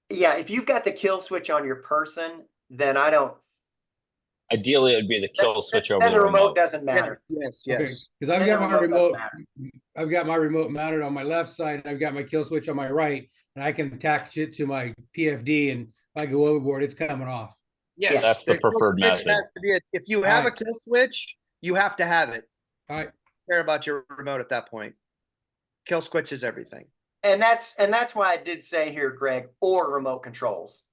yeah, if you've got the kill switch on your person, then I don't. Ideally, it would be the kill switch over the remote. Doesn't matter. Yes. Because I've got my remote. I've got my remote mounted on my left side, and I've got my kill switch on my right, and I can attach it to my PFD, and if I go overboard, it's coming off. Yes, that's the preferred method. If you have a kill switch, you have to have it. All right. Care about your remote at that point. Kill switch is everything. And that's why I did say here, Greg, or remote controls.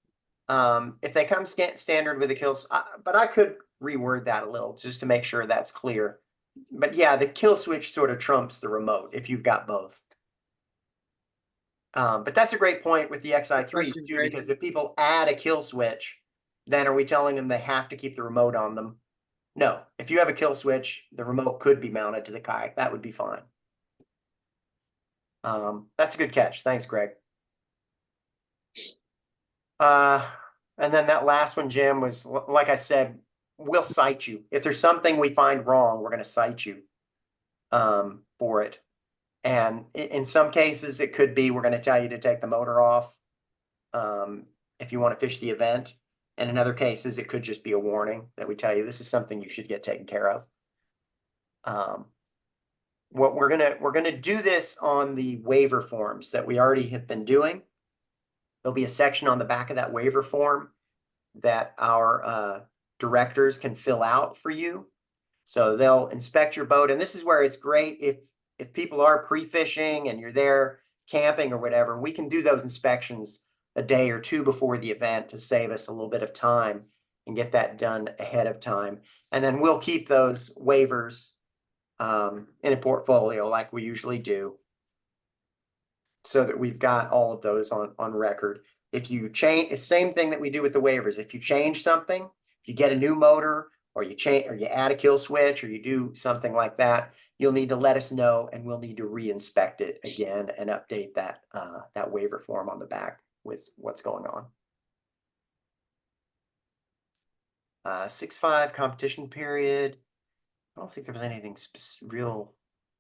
If they come standard with the kills, but I could reword that a little just to make sure that's clear. But yeah, the kill switch sort of trumps the remote if you've got both. But that's a great point with the XI3 too, because if people add a kill switch, then are we telling them they have to keep the remote on them? No. If you have a kill switch, the remote could be mounted to the kayak. That would be fine. That's a good catch. Thanks, Greg. And then that last one, Jim, was, like I said, we'll cite you. If there's something we find wrong, we're going to cite you for it. And in some cases, it could be we're going to tell you to take the motor off if you want to fish the event. And in other cases, it could just be a warning that we tell you this is something you should get taken care of. What we're gonna do this on the waiver forms that we already have been doing. There'll be a section on the back of that waiver form that our directors can fill out for you. So they'll inspect your boat, and this is where it's great if people are pre-fishing and you're there camping or whatever, we can do those inspections a day or two before the event to save us a little bit of time and get that done ahead of time. And then we'll keep those waivers in a portfolio like we usually do, so that we've got all of those on record. If you change, it's the same thing that we do with the waivers. If you change something, if you get a new motor, or you change, or you add a kill switch, or you do something like that, you'll need to let us know, and we'll need to re-inspect it again and update that that waiver form on the back with what's going on. 6-5 competition period. I don't think there was anything real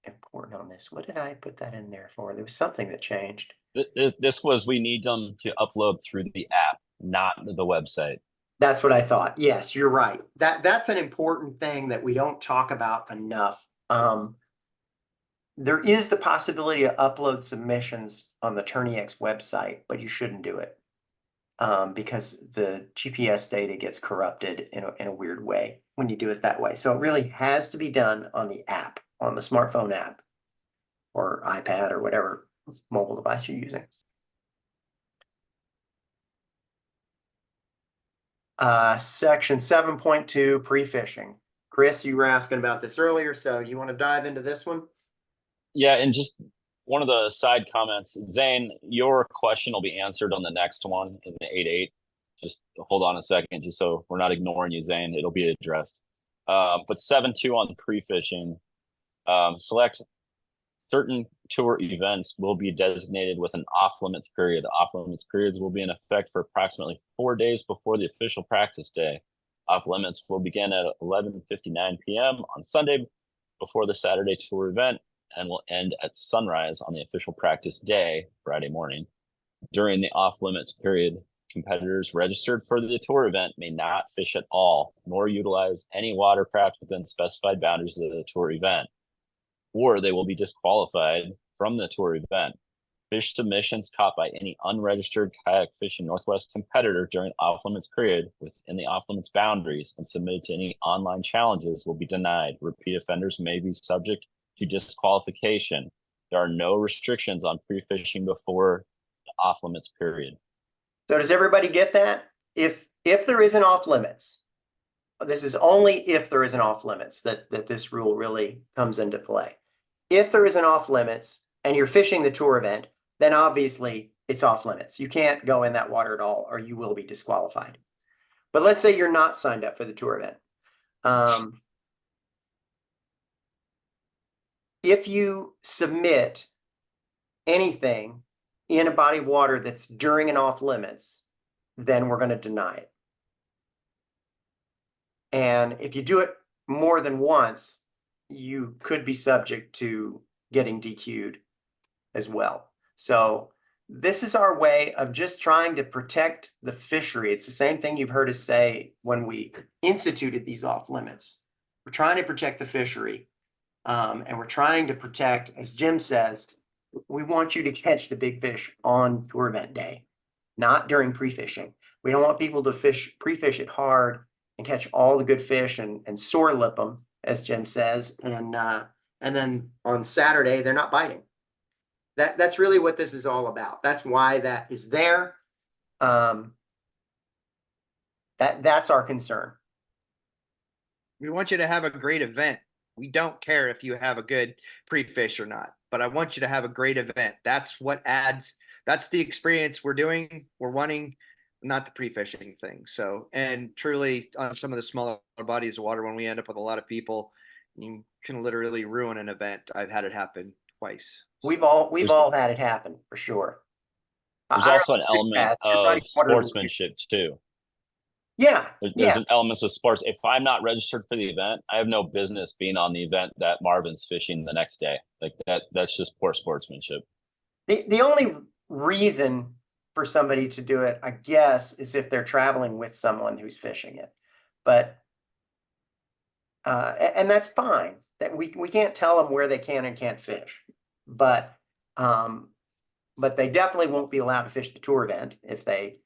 important on this. What did I put that in there for? There was something that changed. This was, we need them to upload through the app, not the website. That's what I thought. Yes, you're right. That's an important thing that we don't talk about enough. There is the possibility to upload submissions on the TourneyX website, but you shouldn't do it because the GPS data gets corrupted in a weird way when you do it that way. So it really has to be done on the app, on the smartphone app or iPad or whatever mobile device you're using. Section 7.2, pre-fishing. Chris, you were asking about this earlier, so you want to dive into this one? Yeah, and just one of the side comments, Zane, your question will be answered on the next one in the 8.8. Just hold on a second, just so we're not ignoring you, Zane. It'll be addressed. But 7.2 on pre-fishing, select certain tour events will be designated with an off-limits period. Off-limits periods will be in effect for approximately 4 days before the official practice day. Off-limits will begin at 11:59 p.m. on Sunday before the Saturday tour event and will end at sunrise on the official practice day, Friday morning. During the off-limits period, competitors registered for the tour event may not fish at all, nor utilize any watercraft within specified boundaries of the tour event, or they will be disqualified from the tour event. Fish submissions caught by any unregistered kayak fishing Northwest competitor during off-limits period within the off-limits boundaries and submitted to any online challenges will be denied. Repeat offenders may be subject to disqualification. There are no restrictions on pre-fishing before the off-limits period. So does everybody get that? If there is an off-limits, this is only if there is an off-limits that this rule really comes into play. If there is an off-limits and you're fishing the tour event, then obviously it's off-limits. You can't go in that water at all, or you will be disqualified. But let's say you're not signed up for the tour event. If you submit anything in a body of water that's during an off-limits, then we're going to deny it. And if you do it more than once, you could be subject to getting DQ'd as well. So this is our way of just trying to protect the fishery. It's the same thing you've heard us say when we instituted these off-limits. We're trying to protect the fishery. And we're trying to protect, as Jim says, we want you to catch the big fish on tour event day, not during pre-fishing. We don't want people to pre-fish it hard and catch all the good fish and sore lip them, as Jim says, and then on Saturday they're not biting. That's really what this is all about. That's why that is there. That's our concern. We want you to have a great event. We don't care if you have a good pre-fish or not, but I want you to have a great event. That's what adds, that's the experience we're doing. We're wanting, not the pre-fishing thing. So, and truly on some of the smaller bodies of water, when we end up with a lot of people, you can literally ruin an event. I've had it happen twice. We've all had it happen for sure. There's also an element of sportsmanship too. Yeah, there's an element of sports. If I'm not registered for the event, I have no business being on the event that Marvin's fishing the next day. Like that's just poor sportsmanship. The only reason for somebody to do it, I guess, is if they're traveling with someone who's fishing it. But and that's fine. That we can't tell them where they can and can't fish. But they definitely won't be allowed to fish the tour event if they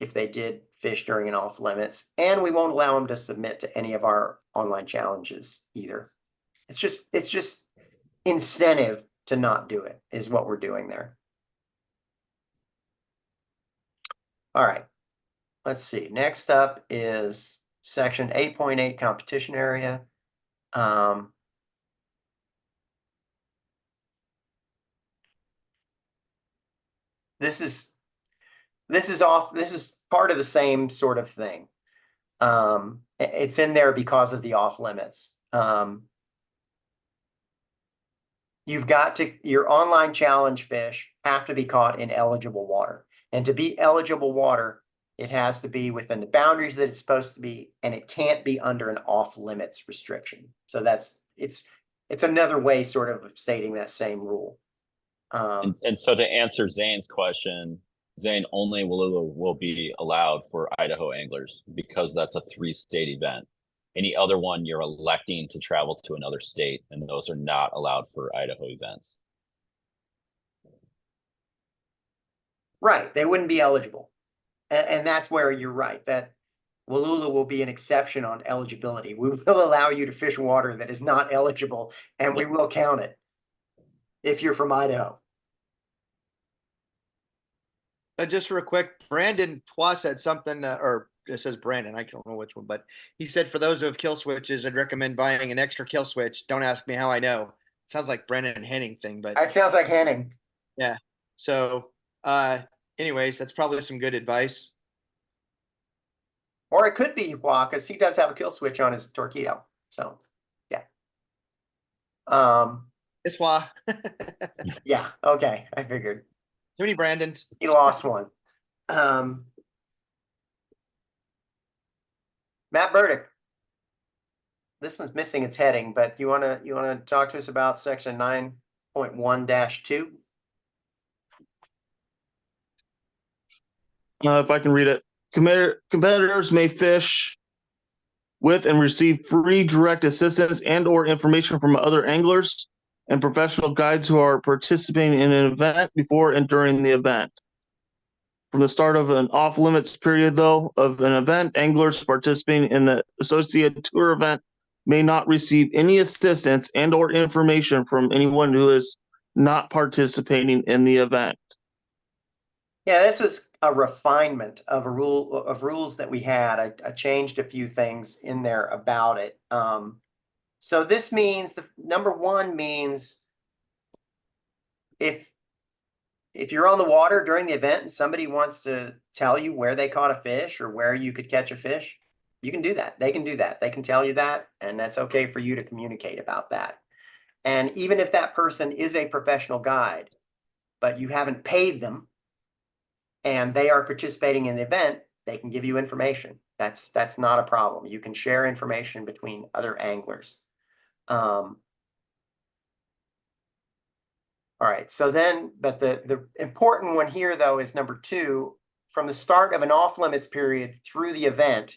did fish during and off limits, and we won't allow them to submit to any of our online challenges either. It's just incentive to not do it is what we're doing there. All right, let's see. Next up is section 8.8 competition area. This is part of the same sort of thing. It's in there because of the off limits. Your online challenge fish have to be caught in eligible water. And to be eligible water, it has to be within the boundaries that it's supposed to be, and it can't be under an off limits restriction. So it's another way sort of stating that same rule. And so to answer Zane's question, Zane, only will be allowed for Idaho anglers because that's a 3-state event. Any other one, you're electing to travel to another state, and those are not allowed for Idaho events. Right, they wouldn't be eligible. And that's where you're right, that Wallula will be an exception on eligibility. We will allow you to fish water that is not eligible, and we will count it if you're from Idaho. Just real quick, Brandon Twa said something, or it says Brandon, I don't know which one, but he said for those who have kill switches, I'd recommend buying an extra kill switch. Don't ask me how I know. Sounds like Brennan Henning thing, but That sounds like Henning. yeah. So, anyways, that's probably some good advice. Or it could be Hua, because he does have a kill switch on his Torpedo. So, yeah. It's why. Yeah, okay, I figured. Too many Brandons. He lost one. Matt Burdick. This one's missing its heading, but you wanna talk to us about section 9.1-2? If I can read it. Competitors may fish with and receive free direct assistance and or information from other anglers and professional guides who are participating in an event before and during the event. From the start of an off-limits period, though, of an event, anglers participating in the associated tour event may not receive any assistance and or information from anyone who is not participating in the event. Yeah, this was a refinement of rules that we had. I changed a few things in there about it. So this means number one means if you're on the water during the event and somebody wants to tell you where they caught a fish or where you could catch a fish, you can do that. They can do that. They can tell you that, and that's okay for you to communicate about that. And even if that person is a professional guide, but you haven't paid them and they are participating in the event, they can give you information. That's not a problem. You can share information between other anglers. All right, so then, but the important one here, though, is number 2. From the start of an off-limits period through the event,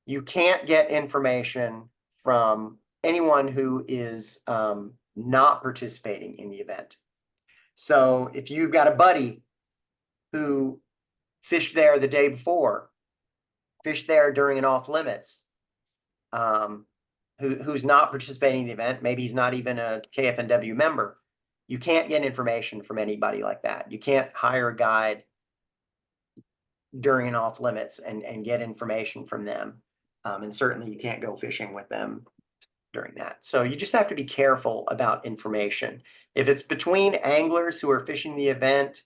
you can't get information from anyone who is not participating in the event. So if you've got a buddy who fished there the day before, fished there during an off-limits, who's not participating in the event, maybe he's not even a KFNW member, you can't get information from anybody like that. You can't hire a guide during and off limits and get information from them. And certainly you can't go fishing with them during that. So you just have to be careful about information. If it's between anglers who are fishing the event,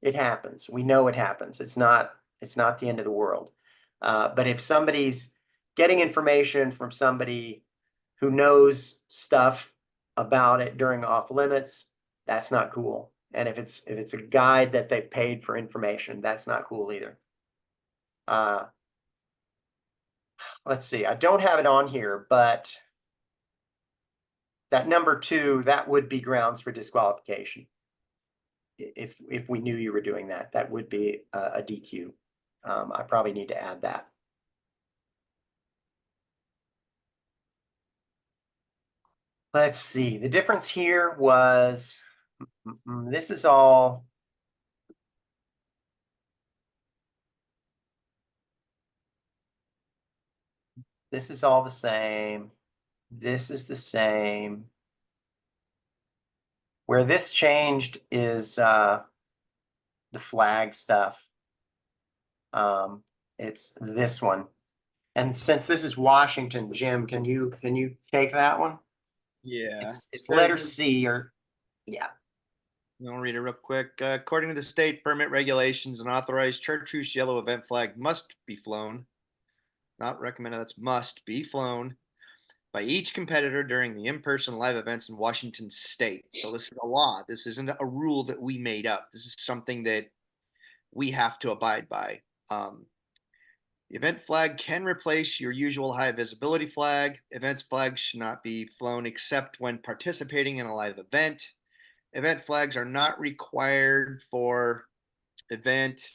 it happens. We know it happens. It's not the end of the world. But if somebody's getting information from somebody who knows stuff about it during off limits, that's not cool. And if it's a guide that they paid for information, that's not cool either. Let's see, I don't have it on here, but that number 2, that would be grounds for disqualification. If we knew you were doing that, that would be a DQ. I probably need to add that. Let's see, the difference here was, this is all, This is all the same. This is the same. Where this changed is the flag stuff. It's this one. And since this is Washington, Jim, can you take that one? Yeah. It's letter C or yeah. I'll read it real quick. According to the state permit regulations, an authorized chartreuse yellow event flag must be flown. Not recommended, that's must be flown by each competitor during the in-person live events in Washington state. So this is a law. This isn't a rule that we made up. This is something that we have to abide by. The event flag can replace your usual high visibility flag. Events flags should not be flown except when participating in a live event. Event flags are not required for events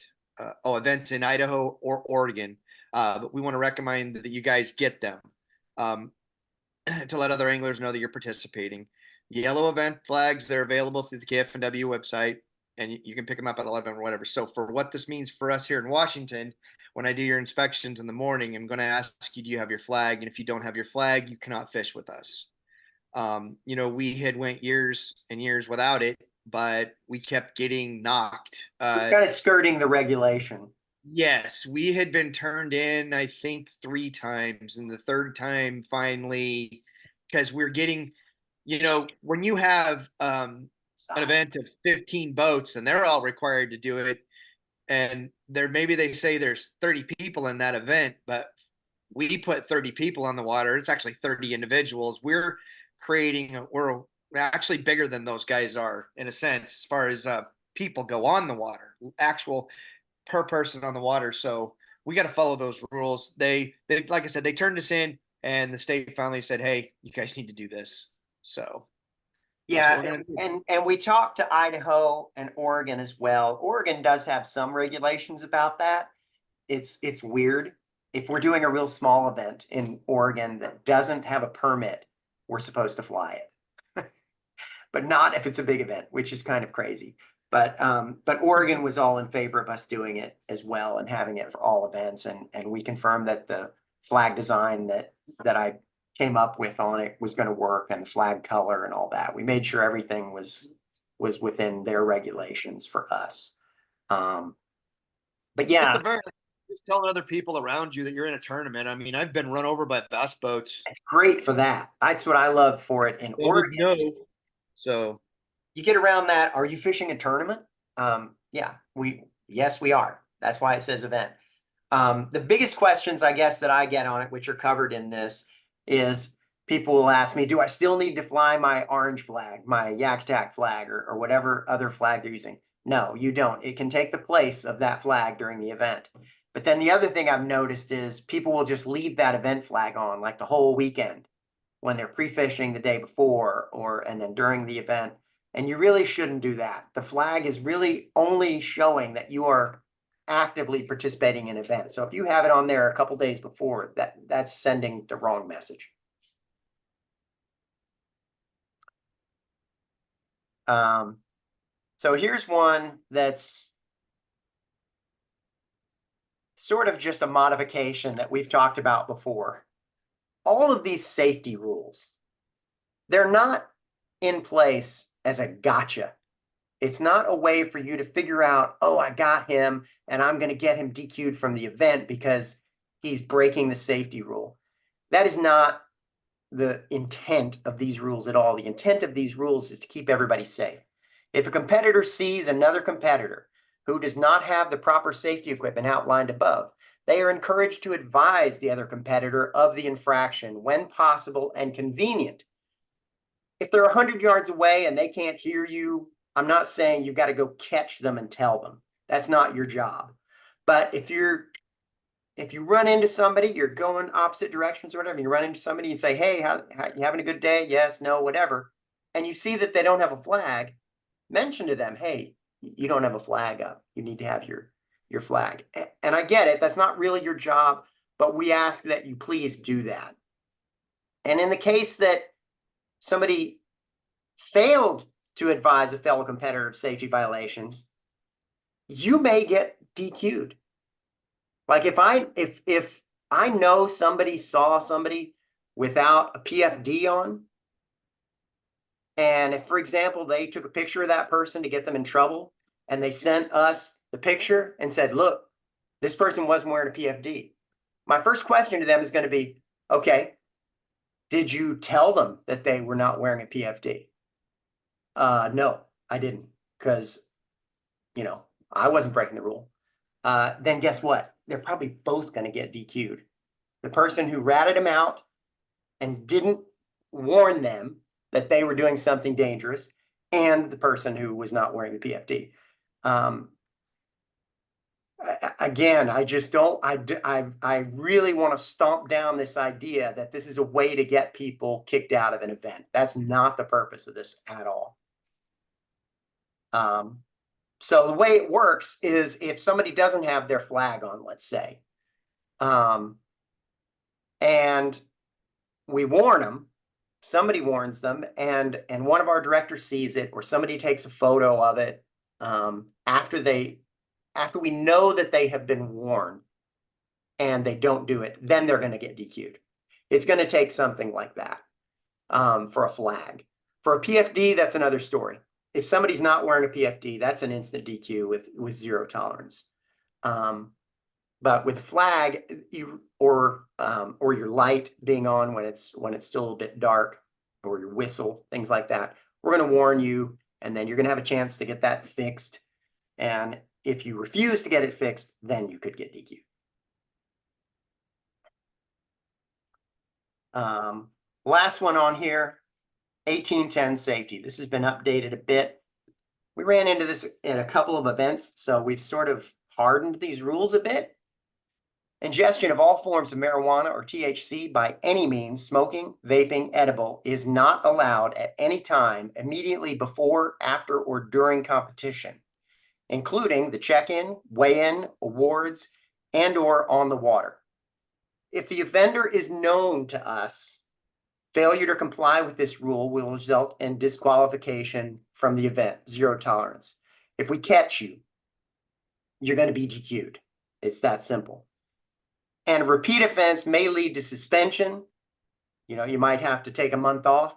in Idaho or Oregon, but we want to recommend that you guys get them to let other anglers know that you're participating. Yellow event flags, they're available through the KFNW website, and you can pick them up at 11 or whatever. So for what this means for us here in Washington, when I do your inspections in the morning, I'm going to ask you, do you have your flag? And if you don't have your flag, you cannot fish with us. We had went years and years without it, but we kept getting knocked. Kind of skirting the regulation. Yes, we had been turned in, I think 3 times, and the third time finally, because we're getting, when you have an event of 15 boats and they're all required to do it, and maybe they say there's 30 people in that event, but we put 30 people on the water. It's actually 30 individuals. We're actually bigger than those guys are in a sense, as far as people go on the water, actual per person on the water. So we got to follow those rules. They like I said, they turned us in, and the state finally said, hey, you guys need to do this. So yeah, and we talked to Idaho and Oregon as well. Oregon does have some regulations about that. It's weird. If we're doing a real small event in Oregon that doesn't have a permit, we're supposed to fly it. But not if it's a big event, which is kind of crazy. But Oregon was all in favor of us doing it as well and having it for all events. And we confirmed that the flag design that I came up with on it was going to work, and the flag color and all that. We made sure everything was within their regulations for us. But yeah, just telling other people around you that you're in a tournament. I mean, I've been run over by bass boats. it's great for that. That's what I love for it in Oregon. So you get around that. Are you fishing a tournament? Yes, we are. That's why it says event. The biggest questions, I guess, that I get on it, which are covered in this, is people will ask me, do I still need to fly my orange flag, my Yak Tack flag, or whatever other flag they're using? No, you don't. It can take the place of that flag during the event. But then the other thing I've noticed is people will just leave that event flag on like the whole weekend when they're pre-fishing the day before and then during the event. And you really shouldn't do that. The flag is really only showing that you are actively participating in an event. So if you have it on there a couple days before, that's sending the wrong message. So here's one that's sort of just a modification that we've talked about before. All of these safety rules, they're not in place as a gotcha. It's not a way for you to figure out, oh, I got him and I'm going to get him DQ'd from the event because he's breaking the safety rule. That is not the intent of these rules at all. The intent of these rules is to keep everybody safe. If a competitor sees another competitor who does not have the proper safety equipment outlined above, they are encouraged to advise the other competitor of the infraction when possible and convenient. If they're 100 yards away and they can't hear you, I'm not saying you've got to go catch them and tell them. That's not your job. But if you run into somebody, you're going opposite directions or whatever, you run into somebody and say, hey, how you having a good day? Yes, no, whatever. And you see that they don't have a flag, mention to them, hey, you don't have a flag up. You need to have your flag. And I get it. That's not really your job, but we ask that you please do that. And in the case that somebody failed to advise a fellow competitor of safety violations, you may get DQ'd. Like if I know somebody saw somebody without a PFD on. And if, for example, they took a picture of that person to get them in trouble and they sent us the picture and said, look, this person wasn't wearing a PFD. My first question to them is going to be, okay, did you tell them that they were not wearing a PFD? No, I didn't, because, you know, I wasn't breaking the rule. Then guess what? They're probably both going to get DQ'd. The person who ratted them out and didn't warn them that they were doing something dangerous, and the person who was not wearing the PFD. Again, I just don't, I really want to stomp down this idea that this is a way to get people kicked out of an event. That's not the purpose of this at all. So the way it works is if somebody doesn't have their flag on, let's say, and we warn them, somebody warns them, and one of our directors sees it, or somebody takes a photo of it, after we know that they have been warned and they don't do it, then they're going to get DQ'd. It's going to take something like that for a flag. For a PFD, that's another story. If somebody's not wearing a PFD, that's an instant DQ with zero tolerance. But with a flag, or your light being on when it's still a little bit dark, or your whistle, things like that, we're going to warn you, and then you're going to have a chance to get that fixed. And if you refuse to get it fixed, then you could get DQ. Last one on here, 1810 safety. This has been updated a bit. We ran into this in a couple of events, so we've sort of hardened these rules a bit. Ingestion of all forms of marijuana or THC by any means, smoking, vaping, edible, is not allowed at any time immediately before, after, or during competition, including the check-in, weigh-in, awards, and/or on the water. If the offender is known to us, failure to comply with this rule will result in disqualification from the event, zero tolerance. If we catch you, you're going to be DQ'd. It's that simple. And a repeat offense may lead to suspension. You know, you might have to take a month off,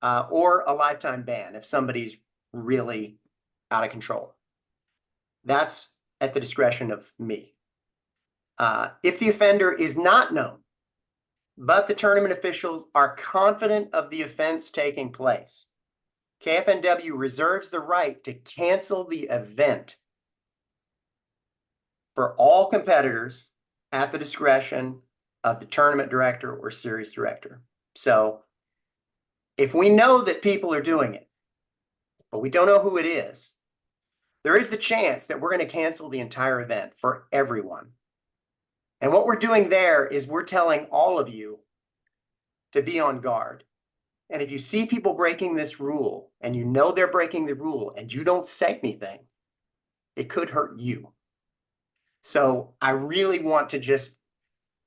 or a lifetime ban if somebody's really out of control. That's at the discretion of me. If the offender is not known, but the tournament officials are confident of the offense taking place, KFNW reserves the right to cancel the event for all competitors at the discretion of the tournament director or series director. So if we know that people are doing it, but we don't know who it is, there is the chance that we're going to cancel the entire event for everyone. And what we're doing there is we're telling all of you to be on guard. And if you see people breaking this rule and you know they're breaking the rule and you don't say anything, it could hurt you. So I really want to just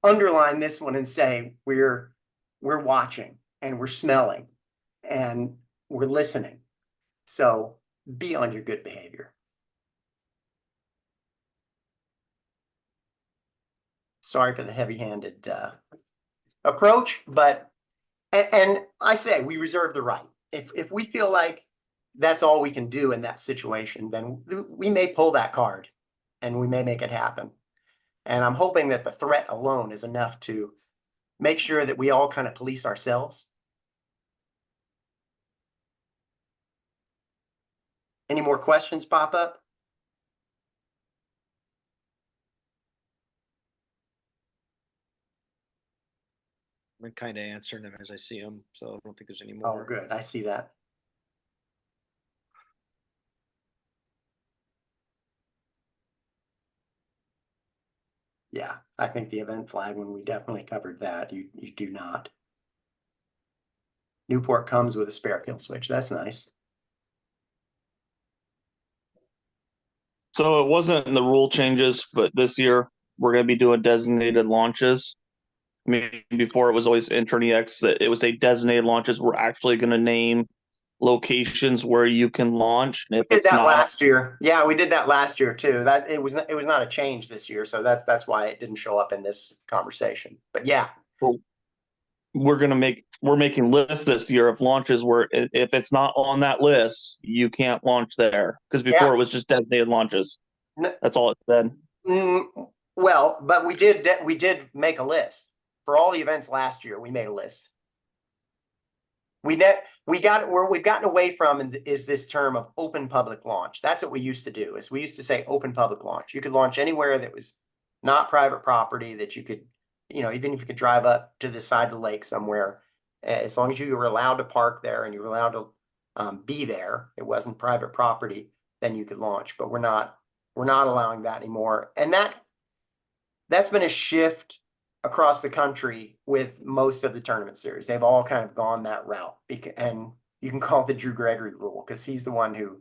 underline this one and say we're watching and we're smelling and we're listening. So be on your good behavior. Sorry for the heavy-handed approach, but and I say we reserve the right. If we feel like that's all we can do in that situation, then we may pull that card and we may make it happen. And I'm hoping that the threat alone is enough to make sure that we all kind of police ourselves. Any more questions pop up? I'm kind of answering them as I see them, so I don't think there's any Oh, more. good. I see that. Yeah, I think the event flag one, we definitely covered that. You do not. Newport comes with a spare kill switch. That's nice. So it wasn't in the rule changes, but this year we're going to be doing designated launches. I mean, before it was always Intern EX that it was a designated launches. We're actually going to name locations where you can launch. And if We did it's that not, last year. Yeah, we did that last year too. That it was not a change this year, so that's why it didn't show up in this conversation. But yeah, we're making lists this year of launches where if it's not on that list, you can't launch there. Because before Yeah. it was just designated launches. N- That's all it said. well, but we did make a list for all the events last year. We made a list. We've gotten away from is this term of open public launch. That's what we used to do. Is we used to say open public launch. You could launch anywhere that was not private property, that you could, even if you could drive up to the side of the lake somewhere, as long as you were allowed to park there and you were allowed to be there, it wasn't private property, then you could launch. But we're not allowing that anymore. And that's been a shift across the country with most of the tournament series. They've all kind of gone that route, and you can call it the Drew Gregory rule, because he's the one who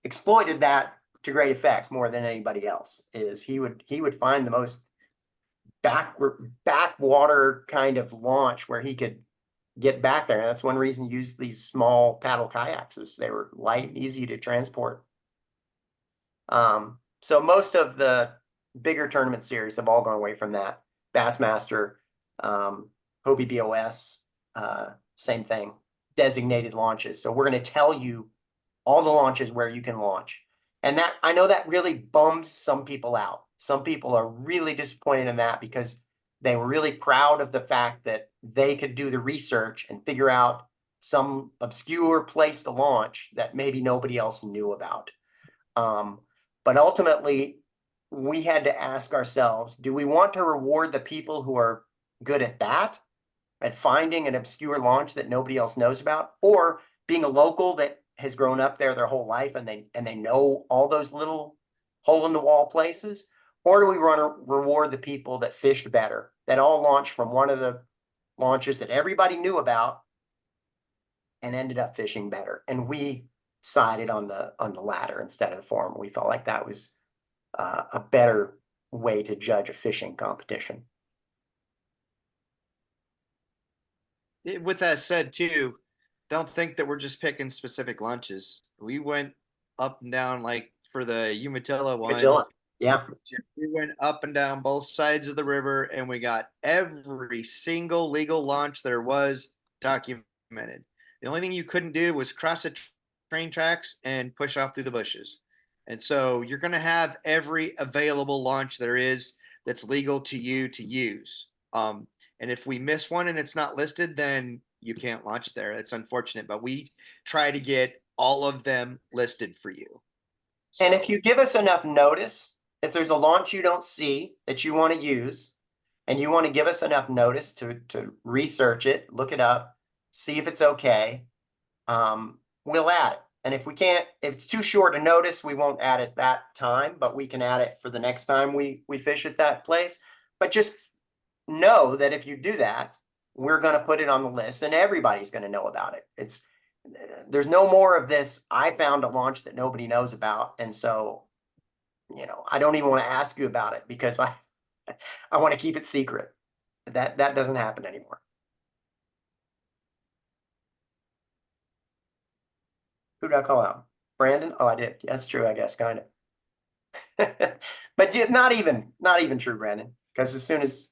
exploited that to great effect more than anybody else. Is he would find the most backwater kind of launch where he could get back there. And that's one reason he used these small paddle kayaks, is they were light and easy to transport. So most of the bigger tournament series have all gone away from that. Bassmaster, Hobie BOS, same thing, designated launches. So we're going to tell you all the launches where you can launch. And that, I know that really bums some people out. Some people are really disappointed in that because they were really proud of the fact that they could do the research and figure out some obscure place to launch that maybe nobody else knew about. But ultimately, we had to ask ourselves, do we want to reward the people who are good at that, at finding an obscure launch that nobody else knows about, or being a local that has grown up there their whole life and they know all those little hole in the wall places? Or do we want to reward the people that fished better, that all launched from one of the launches that everybody knew about and ended up fishing better? And we sided on the latter instead of the former. We felt like that was a better way to judge a fishing competition. With that said, too, don't think that we're just picking specific lunches. We went up and down, like for the Umatilla one. Umatilla, yeah. We went up and down both sides of the river, and we got every single legal launch there was documented. The only thing you couldn't do was cross the train tracks and push off through the bushes. And so you're going to have every available launch there is that's legal to you to use. And if we miss one and it's not listed, then you can't launch there. It's unfortunate, but we try to get all of them listed for you. So, and if you give us enough notice, if there's a launch you don't see that you want to use, and you want to give us enough notice to research it, look it up, see if it's okay, we'll add it. And if we can't, if it's too short a notice, we won't add it that time, but we can add it for the next time we fish at that place. But just know that if you do that, we're going to put it on the list and everybody's going to know about it. There's no more of this, I found a launch that nobody knows about. And so, I don't even want to ask you about it because I want to keep it secret. That doesn't happen anymore. Who did I call out? Brandon? Oh, I did. That's true, I guess, kind of. But not even true, Brandon, because as soon as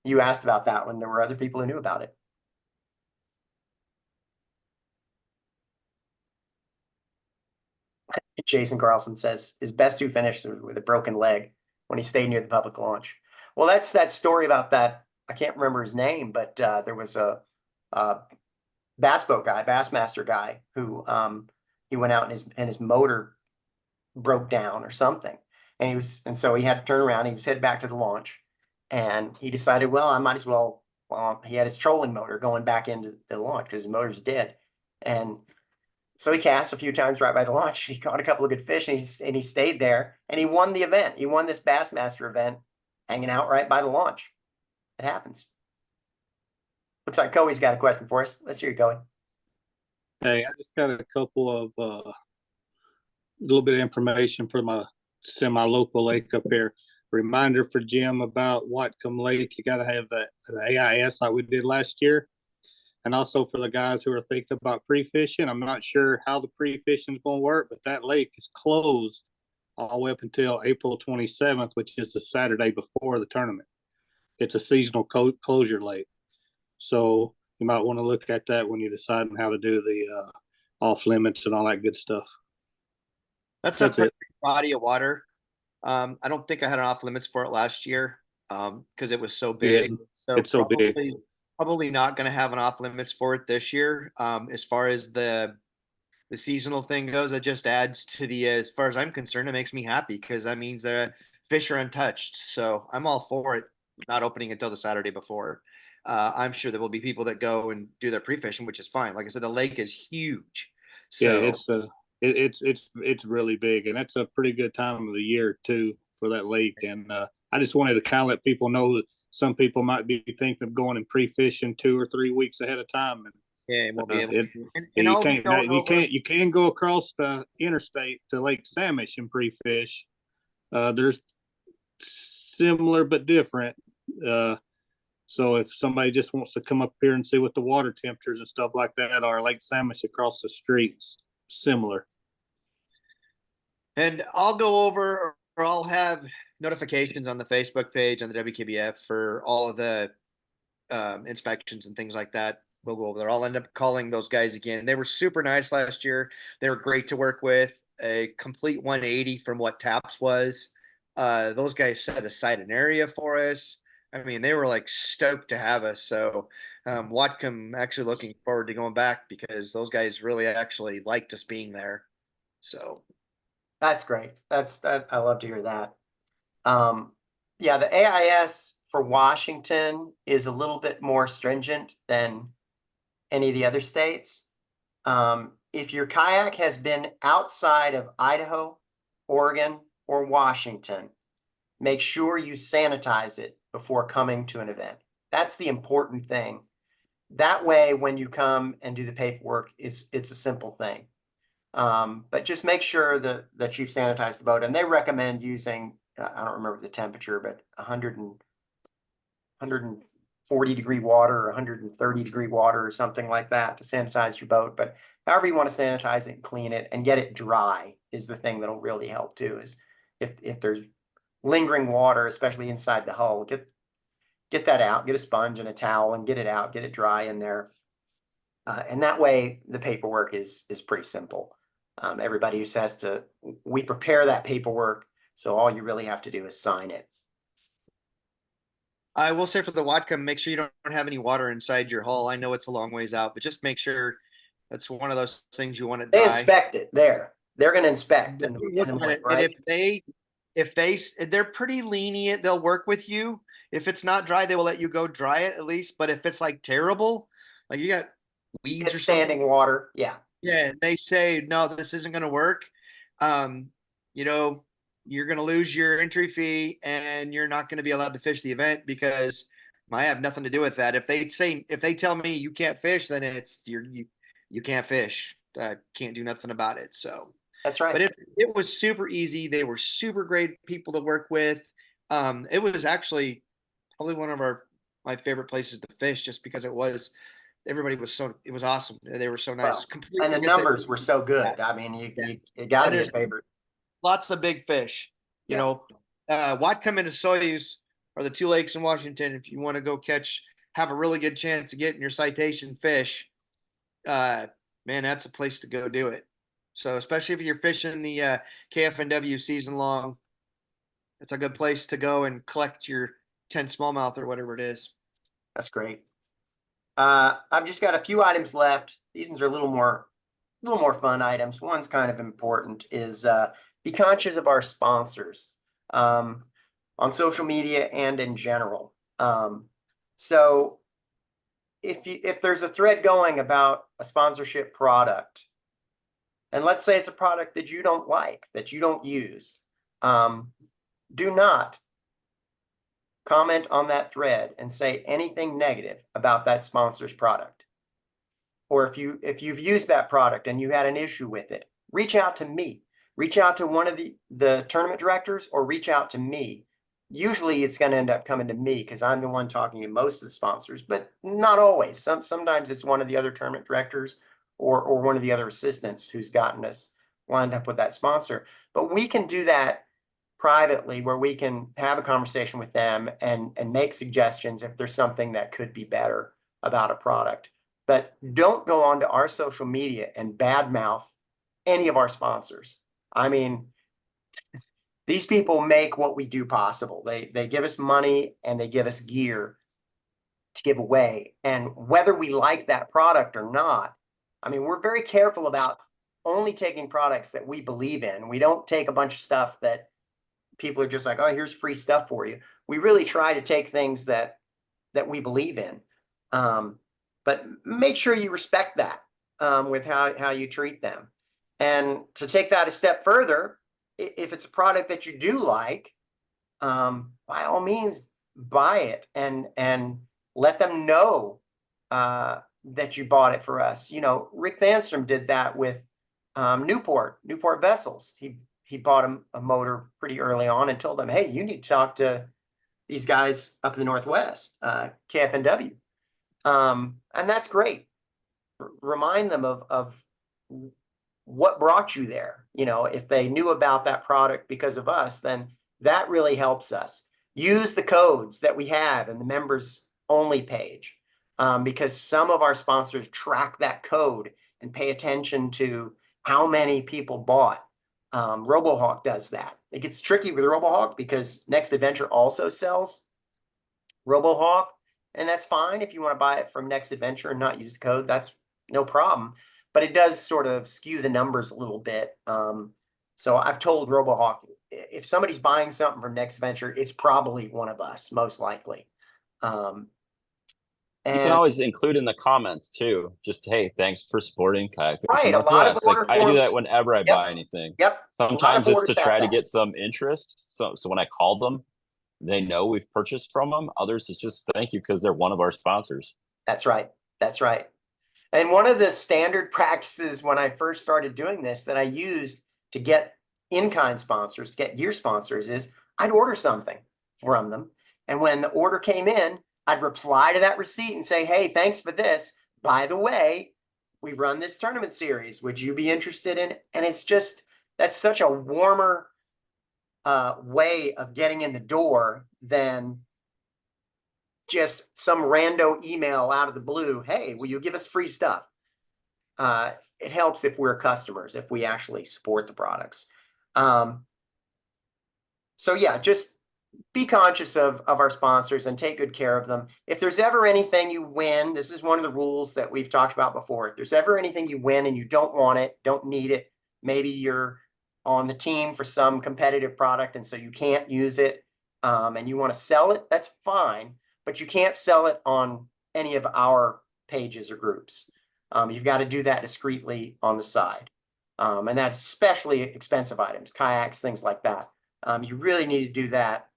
you asked about that one, there were other people who knew about it. Jason Carlson says his best two finished with a broken leg when he stayed near the public launch. Well, that's that story about that. I can't remember his name, but there was a bass boat guy, Bassmaster guy, who he went out and his motor broke down or something, and so he had to turn around. He was headed back to the launch, and he decided, well, I might as well. Well, he had his trolling motor going back into the launch because his motor's dead, and so he cast a few times right by the launch. He caught a couple of good fish, and he stayed there, and he won the event. He won this Bassmaster event, hanging out right by the launch. It happens. Looks like Coey's got a question for us. Let's hear you, Coey. Hey, I just got a couple of little bit of information for my semi-local lake up here. Reminder for Jim about Whatcom Lake. You got to have the AIS like we did last year. And also for the guys who are thinking about pre-fishing, I'm not sure how the pre-fishing is going to work, but that lake is closed all the way up until April 27th, which is the Saturday before the tournament. It's a seasonal closure lake. So you might want to look at that when you decide on how to do the off limits and all that good stuff. That's That's a it. body of water. I don't think I had an off limits for it last year because it was so big. So it's so big. Probably not going to have an off limits for it this year. As far as the seasonal thing goes, it just adds to the, as far as I'm concerned, it makes me happy because that means the fish are untouched. So I'm all for it not opening until the Saturday before. I'm sure there will be people that go and do their pre-fishing, which is fine. Like I said, the lake is huge. So Yeah, it's really big, and it's a pretty good time of the year too for that lake. And I just wanted to kind of let people know that some people might be thinking of going and pre-fishing 2 or 3 weeks ahead of time. And yeah, we'll be able it, to. And you I'll be can't going over- you can go across the interstate to Lake Samish and pre-fish. There's similar but different. So if somebody just wants to come up here and see what the water temperatures and stuff like that are, Lake Samish across the streets, similar. And I'll go over, or I'll have notifications on the Facebook page on the WKBF for all of the inspections and things like that. We'll go over there. I'll end up calling those guys again. They were super nice last year. They were great to work with. A complete 180 from what TAPS was. Those guys set aside an area for us. I mean, they were like stoked to have us. So Watcom actually looking forward to going back because those guys really actually liked us being there. So That's great. I love to hear that. Yeah, the AIS for Washington is a little bit more stringent than any of the other states. If your kayak has been outside of Idaho, Oregon, or Washington, make sure you sanitize it before coming to an event. That's the important thing. That way, when you come and do the paperwork, it's a simple thing. But just make sure that you've sanitized the boat. And they recommend using, I don't remember the temperature, but 140-degree water or 130-degree water or something like that to sanitize your boat. But however you want to sanitize it and clean it and get it dry is the thing that'll really help too, is if there's lingering water, especially inside the hull, get that out, get a sponge and a towel and get it out, get it dry in there. And that way the paperwork is pretty simple. Everybody who says we prepare that paperwork. So all you really have to do is sign it. I will say for the Watcom, make sure you don't have any water inside your hull. I know it's a long ways out, but just make sure that's one of those things you want to They dry. inspect it there. They're going to inspect. And if they're pretty lenient, they'll work with you. If it's not dry, they will let you go dry it at least. But if it's like terrible, like you got weeds or standing something, water. Yeah. Yeah. They say, no, this isn't going to work. You're going to lose your entry fee and you're not going to be allowed to fish the event because I have nothing to do with that. If they tell me you can't fish, then you can't fish. I can't do nothing about it. So that's right. But it was super easy. They were super great people to work with. It was actually probably one of my favorite places to fish just because it was awesome. They were so nice. And the numbers were so good. I mean, you got to be a favorite. Lots of big fish, you know, Watcom and Soyuz are the 2 lakes in Washington. If you want to go have a really good chance of getting your citation fish, man, that's a place to go do it. So especially if you're fishing the KFNW season long, it's a good place to go and collect your 10 smallmouth or whatever it is. That's great. I've just got a few items left. These ones are a little more fun items. One's kind of important is be conscious of our sponsors on social media and in general. So if there's a thread going about a sponsorship product, and let's say it's a product that you don't like, that you don't use, do not comment on that thread and say anything negative about that sponsor's product. Or if you've used that product and you had an issue with it, reach out to me. Reach out to one of the tournament directors or reach out to me usually it's going to end up coming to me because I'm the one talking to most of the sponsors, but not always. Sometimes it's one of the other tournament directors or one of the other assistants who's gotten us lined up with that sponsor. But we can do that privately where we can have a conversation with them and make suggestions if there's something that could be better about a product. But don't go onto our social media and badmouth any of our sponsors. I mean, these people make what we do possible. They give us money and they give us gear to give away. And whether we like that product or not, I mean, we're very careful about only taking products that we believe in. We don't take a bunch of stuff that people are just like, oh, here's free stuff for you. We really try to take things that we believe in. But make sure you respect that with how you treat them. And to take that a step further, if it's a product that you do like, by all means, buy it and let them know that you bought it for us. You know, Rick Thanstrom did that with Newport Vessels. He bought a motor pretty early on and told them, hey, you need to talk to these guys up in the Northwest, KFNW. And that's great. Remind them of what brought you there. You know, if they knew about that product because of us, then that really helps us. Use the codes that we have in the members only page, because some of our sponsors track that code and pay attention to how many people bought. RoboHawk does that. It gets tricky with RoboHawk because Next Adventure also sells RoboHawk, and that's fine if you want to buy it from Next Adventure and not use the code. That's no problem. But it does sort of skew the numbers a little bit. So I've told RoboHawk, if somebody's buying something from Next Venture, it's probably one of us, most likely. You can always include in the comments too. Just, hey, thanks for supporting Kayak Fishing Right, a lot of Northwest. Like order I do that forms- whenever I Yep. buy anything. Yep. Sometimes it's to orders have try to that. get some interest. So when I call them, they know we've purchased from them. Others, it's just thank you because they're one of our sponsors. That's right. That's right. And one of the standard practices when I first started doing this that I used to get in-kind sponsors, to get gear sponsors, is I'd order something from them. And when the order came in, I'd reply to that receipt and say, hey, thanks for this. By the way, we run this tournament series. Would you be interested in it? And it's just, that's such a warmer way of getting in the door than just some rando email out of the blue. Hey, will you give us free stuff? It helps if we're customers, if we actually support the products. So yeah, just be conscious of our sponsors and take good care of them. If there's ever anything you win, this is one of the rules that we've talked about before. If there's ever anything you win and you don't want it, don't need it, maybe you're on the team for some competitive product and so you can't use it, and you want to sell it, that's fine. But you can't sell it on any of our pages or groups. You've got to do that discreetly on the side. And that's especially expensive items, kayaks, things like that. You really need to do that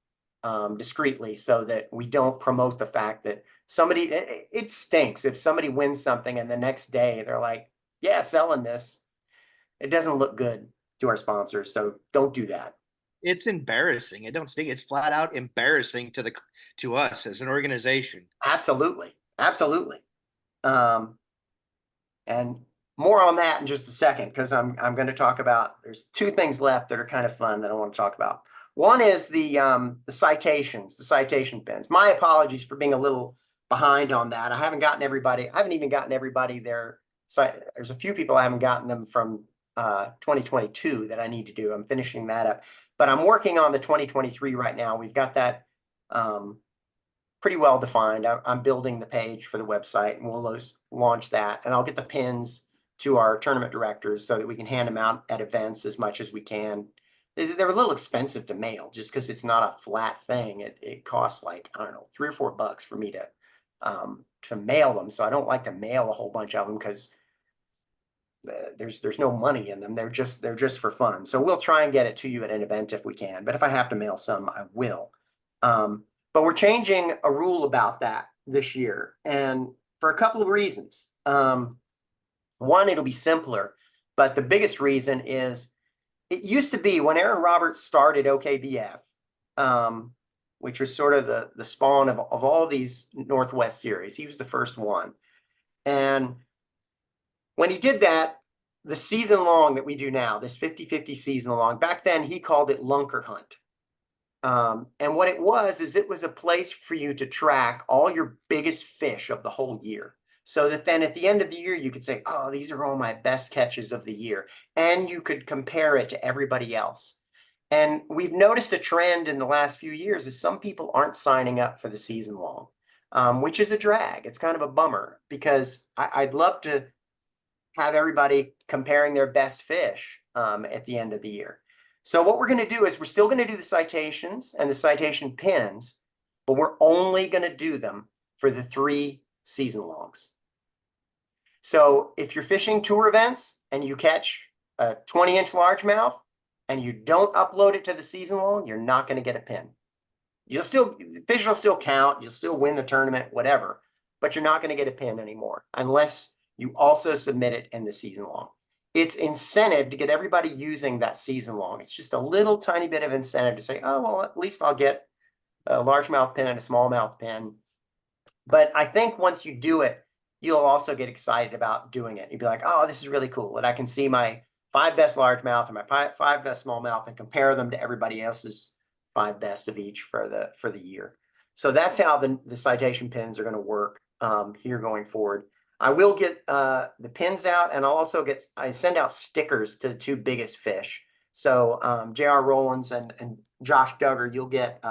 discreetly so that we don't promote the fact that somebody, it stinks if somebody wins something and the next day they're like, yeah, selling this. It doesn't look good to our sponsors. So don't do that. It's embarrassing. It don't stink. It's flat out embarrassing to us as an organization. Absolutely. Absolutely. And more on that in just a second, because I'm going to talk about, there's two things left that are kind of fun that I want to talk about. One is the citations, the citation pins. My apologies for being a little behind on that. I haven't even gotten everybody there. There's a few people I haven't gotten them from 2022 that I need to do. I'm finishing that up. But I'm working on the 2023 right now. We've got that pretty well defined. I'm building the page for the website and we'll launch that. And I'll get the pins to our tournament directors so that we can hand them out at events as much as we can. They're a little expensive to mail just because it's not a flat thing. It costs like, I don't know, $3 or $4 for me to mail them. So I don't like to mail a whole bunch of them because there's no money in them. They're just for fun. So we'll try and get it to you at an event if we can. But if I have to mail some, I will. But we're changing a rule about that this year, and for a couple of reasons. One, it'll be simpler, but the biggest reason is it used to be when Aaron Roberts started OKBF, which was sort of the spawn of all these Northwest series. He was the first one. And when he did that, the season long that we do now, this 50-50 season long, back then he called it Lunker Hunt. And what it was is it was a place for you to track all your biggest fish of the whole year. So that then at the end of the year, you could say, oh, these are all my best catches of the year. And you could compare it to everybody else. And we've noticed a trend in the last few years is some people aren't signing up for the season long, which is a drag. It's kind of a bummer because I'd love to have everybody comparing their best fish at the end of the year. So what we're going to do is we're still going to do the citations and the citation pins, but we're only going to do them for the 3 season longs. So if you're fishing tour events and you catch a 20-inch largemouth and you don't upload it to the season long, you're not going to get a pin. The fish will still count, you'll still win the tournament, whatever, but you're not going to get a pin anymore unless you also submit it in the season long. It's incentive to get everybody using that season long. It's just a little tiny bit of incentive to say, oh, well, at least I'll get a largemouth pin and a smallmouth pin. But I think once you do it, you'll also get excited about doing it. You'll be like, oh, this is really cool. And I can see my 5 best largemouth and my 5 best smallmouth and compare them to everybody else's 5 best of each for the year. So that's how the citation pins are going to work here going forward. I will get the pins out, and I send out stickers to the 2 biggest fish. So J.R. Rollins and Josh Duggar, you'll get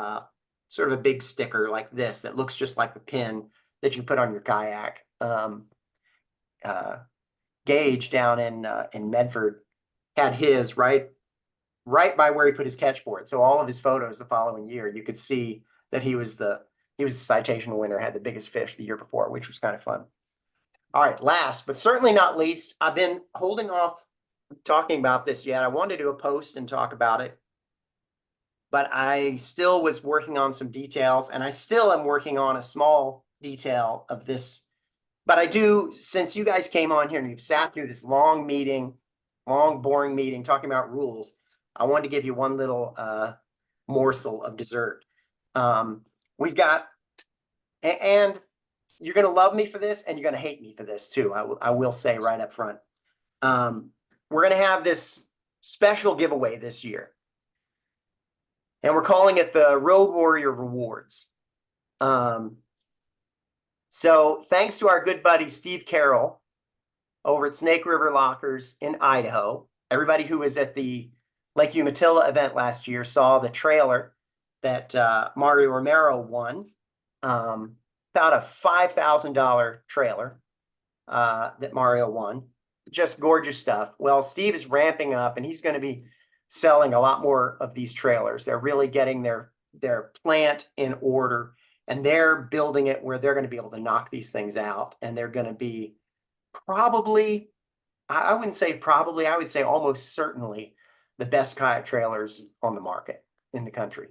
sort of a big sticker like this that looks just like the pin that you put on your kayak. Gage down in Medford had his right by where he put his catch board. So all of his photos the following year, you could see that he was the citation winner, had the biggest fish the year before, which was kind of fun. All right, last but certainly not least, I've been holding off talking about this yet. I wanted to do a post and talk about it, but I still was working on some details, and I still am working on a small detail of this. But I do, since you guys came on here and you've sat through this long, boring meeting talking about rules, I wanted to give you one little morsel of dessert. We've got, and you're going to love me for this, and you're going to hate me for this too. I will say right up front. We're going to have this special giveaway this year, and we're calling it the Road Warrior Rewards. So thanks to our good buddy Steve Carroll over at Snake River Lockers in Idaho. Everybody who was at the Lake Umatilla event last year saw the trailer that Mario Romero won. About a $5,000 trailer that Mario won. Just gorgeous stuff. Well, Steve is ramping up, and he's going to be selling a lot more of these trailers. They're really getting their plant in order, and they're building it where they're going to be able to knock these things out. And they're going to be probably, I wouldn't say probably, I would say almost certainly the best kayak trailers on the market in the country.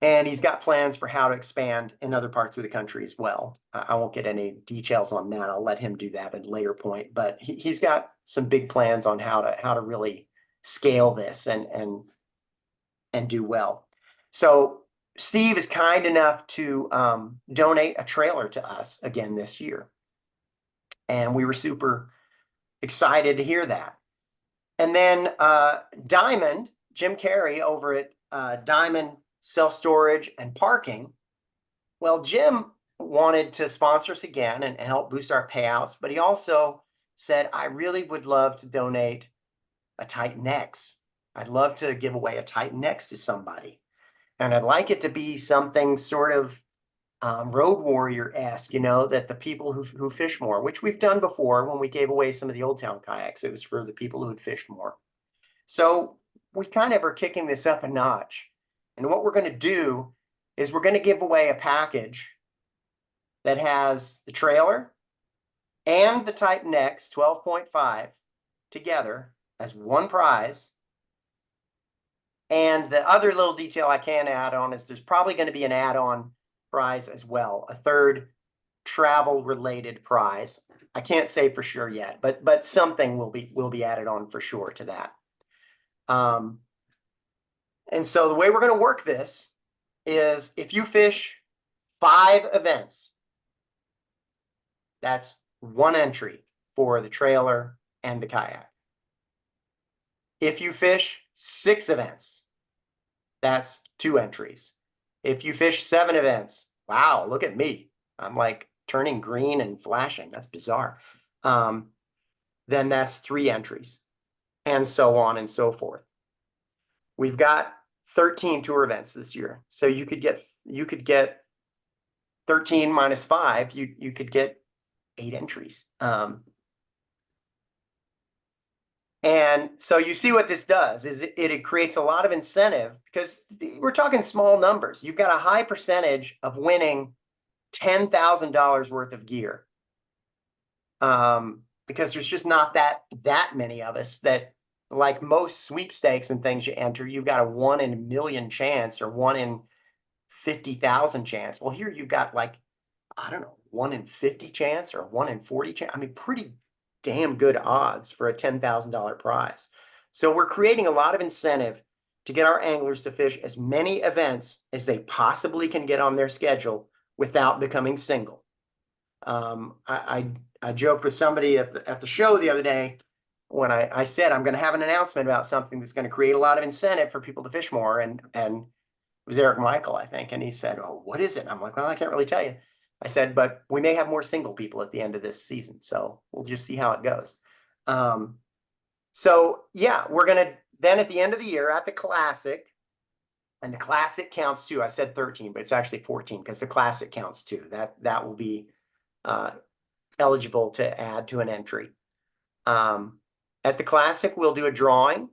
And he's got plans for how to expand in other parts of the country as well. I won't get any details on that. I'll let him do that at a later point. But he's got some big plans on how to really scale this and do well. So Steve is kind enough to donate a trailer to us again this year. And we were super excited to hear that. And then Diamond, Jim Carey over at Diamond Self-Storage and Parking. Well, Jim wanted to sponsor us again and help boost our payouts, but he also said, I really would love to donate a Titan X. I'd love to give away a Titan X to somebody. And I'd like it to be something sort of Road Warrior-esque, you know, that the people who fish more, which we've done before when we gave away some of the Old Town kayaks, it was for the people who had fished more. So we kind of are kicking this up a notch. And what we're going to do is we're going to give away a package that has the trailer and the Titan X 12.5 together as one prize. And the other little detail I can add on is there's probably going to be an add-on prize as well, a third travel-related prize. I can't say for sure yet, but something will be added on for sure to that. And so the way we're going to work this is if you fish 5 events, that's 1 entry for the trailer and the kayak. If you fish 6 events, that's 2 entries. If you fish 7 events, wow, look at me. I'm like turning green and flashing. That's bizarre. Then that's 3 entries, and so on and so forth. We've got 13 tour events this year. So you could get 13 minus 5, you could get 8 entries. And so you see what this does is it creates a lot of incentive because we're talking small numbers. You've got a high percentage of winning $10,000 worth of gear. Because there's just not that many of us that, like most sweepstakes and things you enter, you've got a 1 in a million chance or 1 in 50,000 chance. Well, here you've got like, I don't know, 1 in 50 chance or 1 in 40 chance. I mean, pretty damn good odds for a $10,000 prize. So we're creating a lot of incentive to get our anglers to fish as many events as they possibly can get on their schedule without becoming single. I joked with somebody at the show the other day when I said I'm going to have an announcement about something that's going to create a lot of incentive for people to fish more, and it was Eric Michael, I think, and he said, "Oh, what is it?" And I'm like, "Well, I can't really tell you." I said, "But we may have more single people at the end of this season, so we'll just see how it goes." So yeah, we're gonna then at the end of the year at the Classic, and the Classic counts too. I said 13, but it's actually 14 because the Classic counts too. That will be eligible to add to an entry. At the Classic, we'll do a drawing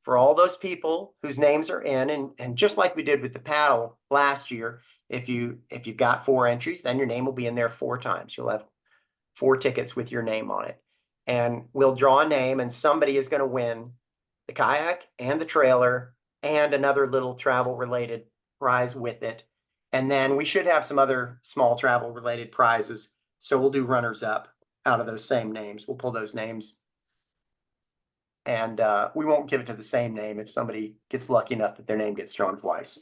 for all those people whose names are in, and just like we did with the paddle last year, if you've got 4 entries, then your name will be in there 4 times. You'll have 4 tickets with your name on it, and we'll draw a name, and somebody is going to win the kayak and the trailer and another little travel related prize with it. And then we should have some other small travel related prizes. So we'll do runners up out of those same names. We'll pull those names, and we won't give it to the same name if somebody gets lucky enough that their name gets drawn twice.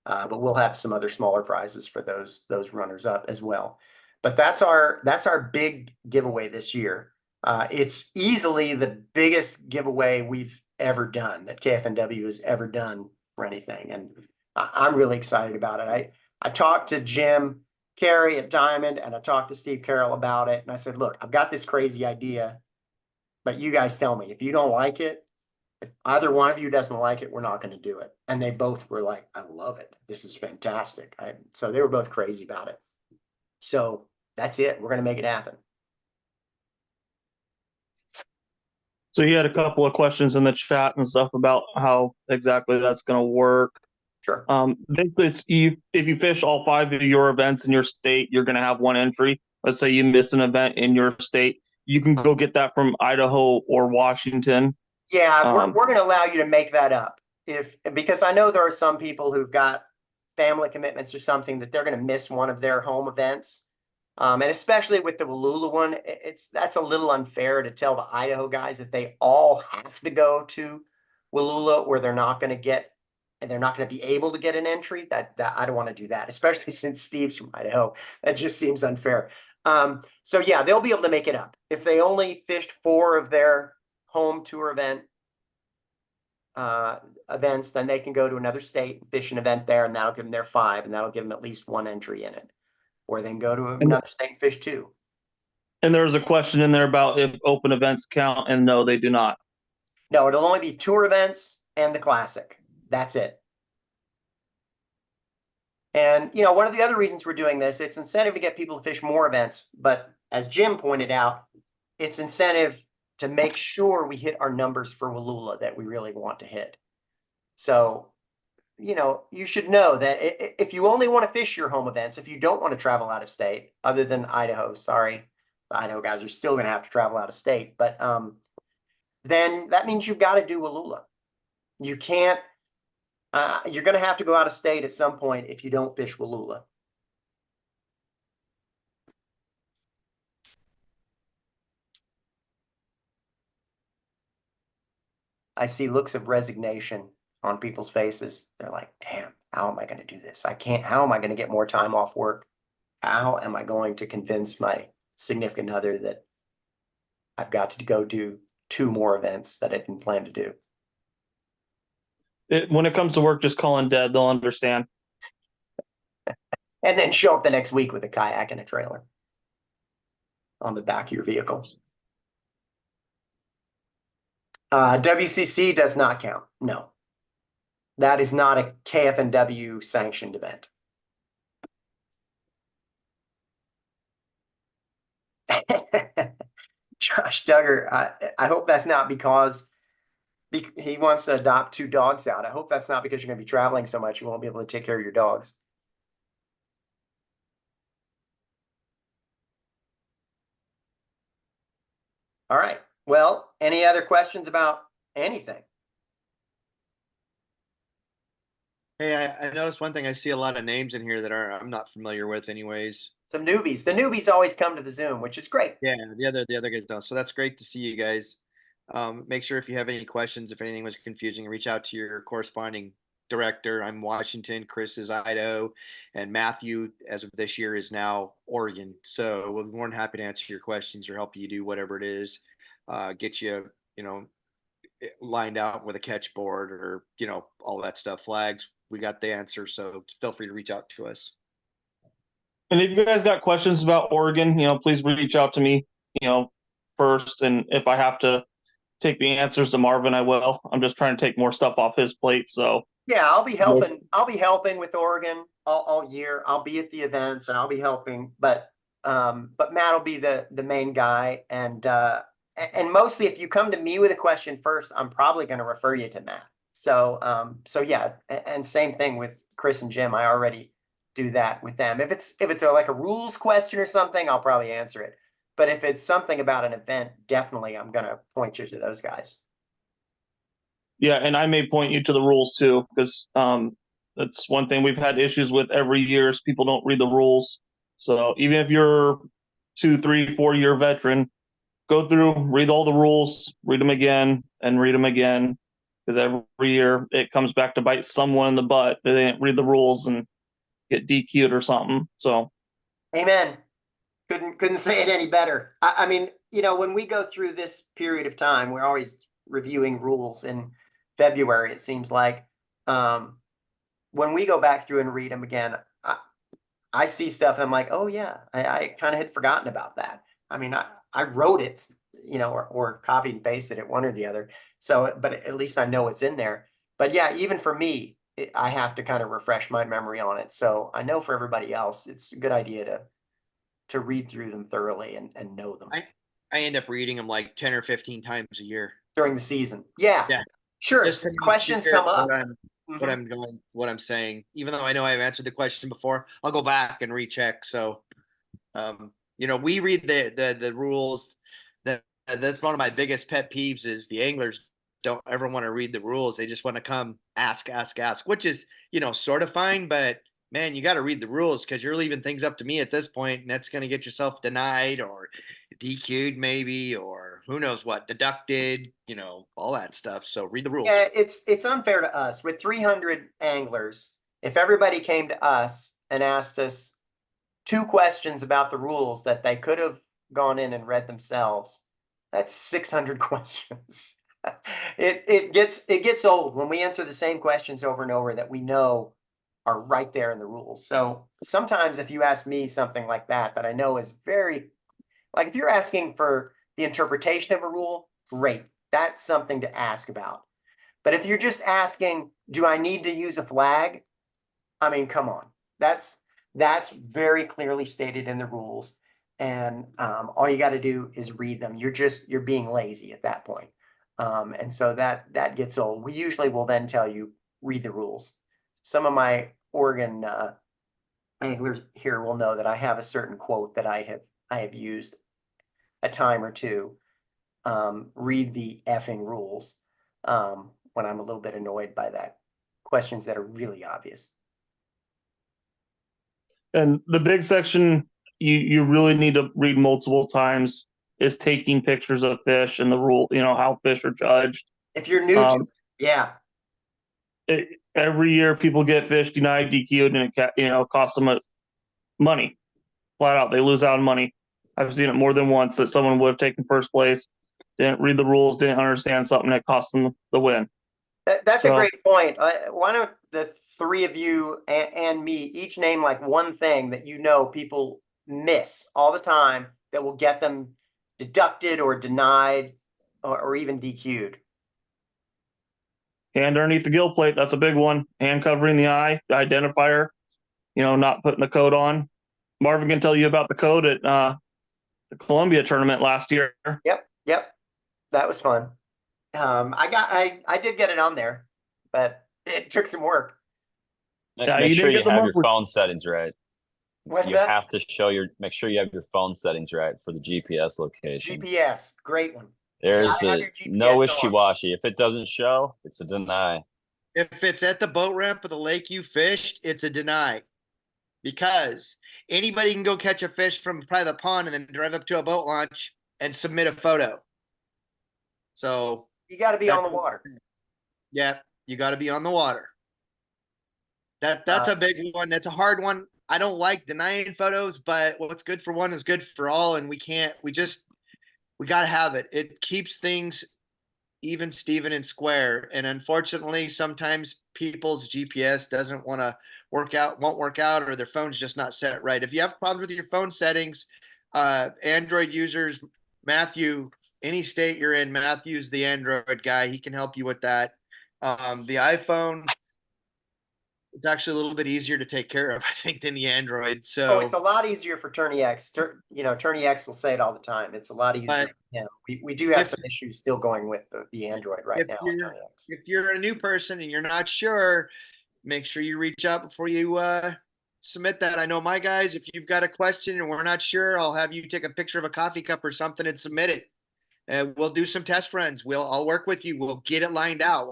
But we'll have some other smaller prizes for those runners up as well. But that's our big giveaway this year. It's easily the biggest giveaway we've ever done, that KFNW has ever done for anything, and I'm really excited about it. I talked to Jim Carey at Diamond, and I talked to Steve Carroll about it, and I said, "Look, I've got this crazy idea, but you guys tell me if you don't like it. If either one of you doesn't like it, we're not going to do it." And they both were like, "I love it. This is fantastic." So they were both crazy about it. So that's it. We're going to make it happen. So he had a couple of questions in the chat and stuff about how exactly that's going to work. Sure. Basically, if you fish all 5 of your events in your state, you're going to have 1 entry. Let's say you missed an event in your state, you can go get that from Idaho or Washington. Yeah, we're going to allow you to make that up because I know there are some people who've got family commitments or something that they're going to miss one of their home events. And especially with the Wallula one, that's a little unfair to tell the Idaho guys that they all have to go to Wallula, or they're not going to be able to get an entry. That I don't want to do that, especially since Steve's from Idaho. That just seems unfair. So yeah, they'll be able to make it up. If they only fished 4 of their home tour events, then they can go to another state, fish an event there, and that'll give them their 5, and that'll give them at least 1 entry in it. Or then go to another state and fish 2. And there's a question in there about if open events count, and no, they do not. No, it'll only be tour events and the Classic. That's it. And, one of the other reasons we're doing this, it's incentive to get people to fish more events. But as Jim pointed out, it's incentive to make sure we hit our numbers for Wallula that we really want to hit. So, you should know that if you only want to fish your home events, if you don't want to travel out of state, other than Idaho, sorry, the Idaho guys are still going to have to travel out of state, but then that means you've got to do Wallula. You can't, you're going to have to go out of state at some point if you don't fish Wallula. I see looks of resignation on people's faces. They're like, damn, how am I going to do this? How am I going to get more time off work? How am I going to convince my significant other that I've got to go do 2 more events that I didn't plan to do? When it comes to work, just call in dead. They'll understand. And then show up the next week with a kayak and a trailer on the back of your vehicle. WCC does not count. No. That is not a KFNW sanctioned event. Josh Duggar, I hope that's not because he wants to adopt 2 dogs out. I hope that's not because you're going to be traveling so much you won't be able to take care of your dogs. All right. Well, any other questions about anything? Hey, I noticed one thing. I see a lot of names in here that I'm not familiar with anyways. Some newbies. The newbies always come to the Zoom, which is great. Yeah, the other guys don't. So that's great to see you guys. Make sure if you have any questions, if anything was confusing, reach out to your corresponding director. I'm Washington, Chris is Idaho, and Matthew, as of this year, is now Oregon. So we'll be more than happy to answer your questions or help you do whatever it is. Get you, lined out with a catch board or, all that stuff, flags. We got the answer. So feel free to reach out to us. And if you guys got questions about Oregon, please reach out to me, first. And if I have to take the answers to Marvin, I will. I'm just trying to take more stuff off his plate. So yeah, I'll be helping. I'll be helping with Oregon all year. I'll be at the events and I'll be helping, but Matt will be the main guy. And mostly if you come to me with a question first, I'm probably going to refer you to Matt. So yeah, and same thing with Chris and Jim. I already do that with them. If it's like a rules question or something, I'll probably answer it. But if it's something about an event, definitely I'm going to point you to those guys. Yeah, and I may point you to the rules too, because that's one thing we've had issues with every year is people don't read the rules. So even if you're 2, 3, 4 year veteran, go through, read all the rules, read them again and read them again, because every year it comes back to bite someone in the butt. They didn't read the rules and get DQ'd or something. So, amen. Couldn't say it any better. I mean, when we go through this period of time, we're always reviewing rules in February. It seems like when we go back through and read them again, I see stuff and I'm like, oh yeah, I kind of had forgotten about that. I mean, I wrote it, or copied and pasted it, one or the other. So, but at least I know it's in there. But yeah, even for me, I have to kind of refresh my memory on it. So I know for everybody else, it's a good idea to read through them thoroughly and know them. I end up reading them like 10 or 15 times a year during the season. Yeah. Sure. Just questions come up. What I'm saying, even though I know I've answered the question before, I'll go back and recheck. So, we read the rules. That's one of my biggest pet peeves is the anglers don't ever want to read the rules. They just want to come ask, which is, sort of fine, but man, you got to read the rules because you're leaving things up to me at this point, and that's going to get yourself denied or DQ'd maybe, or who knows what, deducted, all that stuff. So read the rules. Yeah, it's unfair to us. With 300 anglers, if everybody came to us and asked us 2 questions about the rules that they could have gone in and read themselves, that's 600 questions. It gets old when we answer the same questions over and over that we know are right there in the rules. So sometimes if you ask me something like that I know is very, like if you're asking for the interpretation of a rule, great. That's something to ask about. But if you're just asking, do I need to use a flag? I mean, come on. That's very clearly stated in the rules. And all you got to do is read them. You're being lazy at that point. And so that gets old. We usually will then tell you, read the rules. Some of my Oregon anglers here will know that I have a certain quote that I have used a time or two. Read the effing rules when I'm a little bit annoyed by that. Questions that are really obvious. And the big section you really need to read multiple times is taking pictures of fish and the rule, how fish are judged. If you're new to, yeah. every year people get fish denied, DQ'd, and it costs them money. Flat out, they lose out on money. I've seen it more than once that someone would have taken first place, didn't read the rules, didn't understand something that cost them the win. That's a So- great point. Why don't the three of you and me each name like one thing that people miss all the time that will get them deducted or denied or even DQ'd? Hand underneath the gill plate, that's a big one. Hand covering the eye, the identifier, not putting the code on. Marvin can tell you about the code at the Columbia tournament last year. Yep. That was fun. I did get it on there, but it took some work. Yeah, Make you sure didn't you get the have your mark. phone settings right. What's You that? have to make sure you have your phone settings right for the GPS location. GPS, great one. There's Gotta have your no GPS on. wishy-washy. If it doesn't show, it's a deny. If it's at the boat ramp of the lake you fished, it's a deny. Because anybody can go catch a fish from a private pond and then drive up to a boat launch and submit a photo. So You got to be on the water. yeah, you got to be on the water. That's a big one. That's a hard one. I don't like denying photos, but what's good for one is good for all, and we got to have it. It keeps things even, Steven, and square. And unfortunately, sometimes people's GPS won't work out, or their phone's just not set right. If you have problems with your phone settings, Android users, Matthew, any state you're in, Matthew's the Android guy. He can help you with that. The iPhone, it's actually a little bit easier to take care of, I think, than the Android. So it's a lot easier for Tourney X. Tourney X will say it all the time. It's a lot easier. But we do have some issues still going with the Android right now. If you're a new person and you're not sure, make sure you reach out before you submit that. I know my guys, if you've got a question and we're not sure, I'll have you take a picture of a coffee cup or something and submit it. We'll do some test runs. I'll work with you. We'll get it lined out.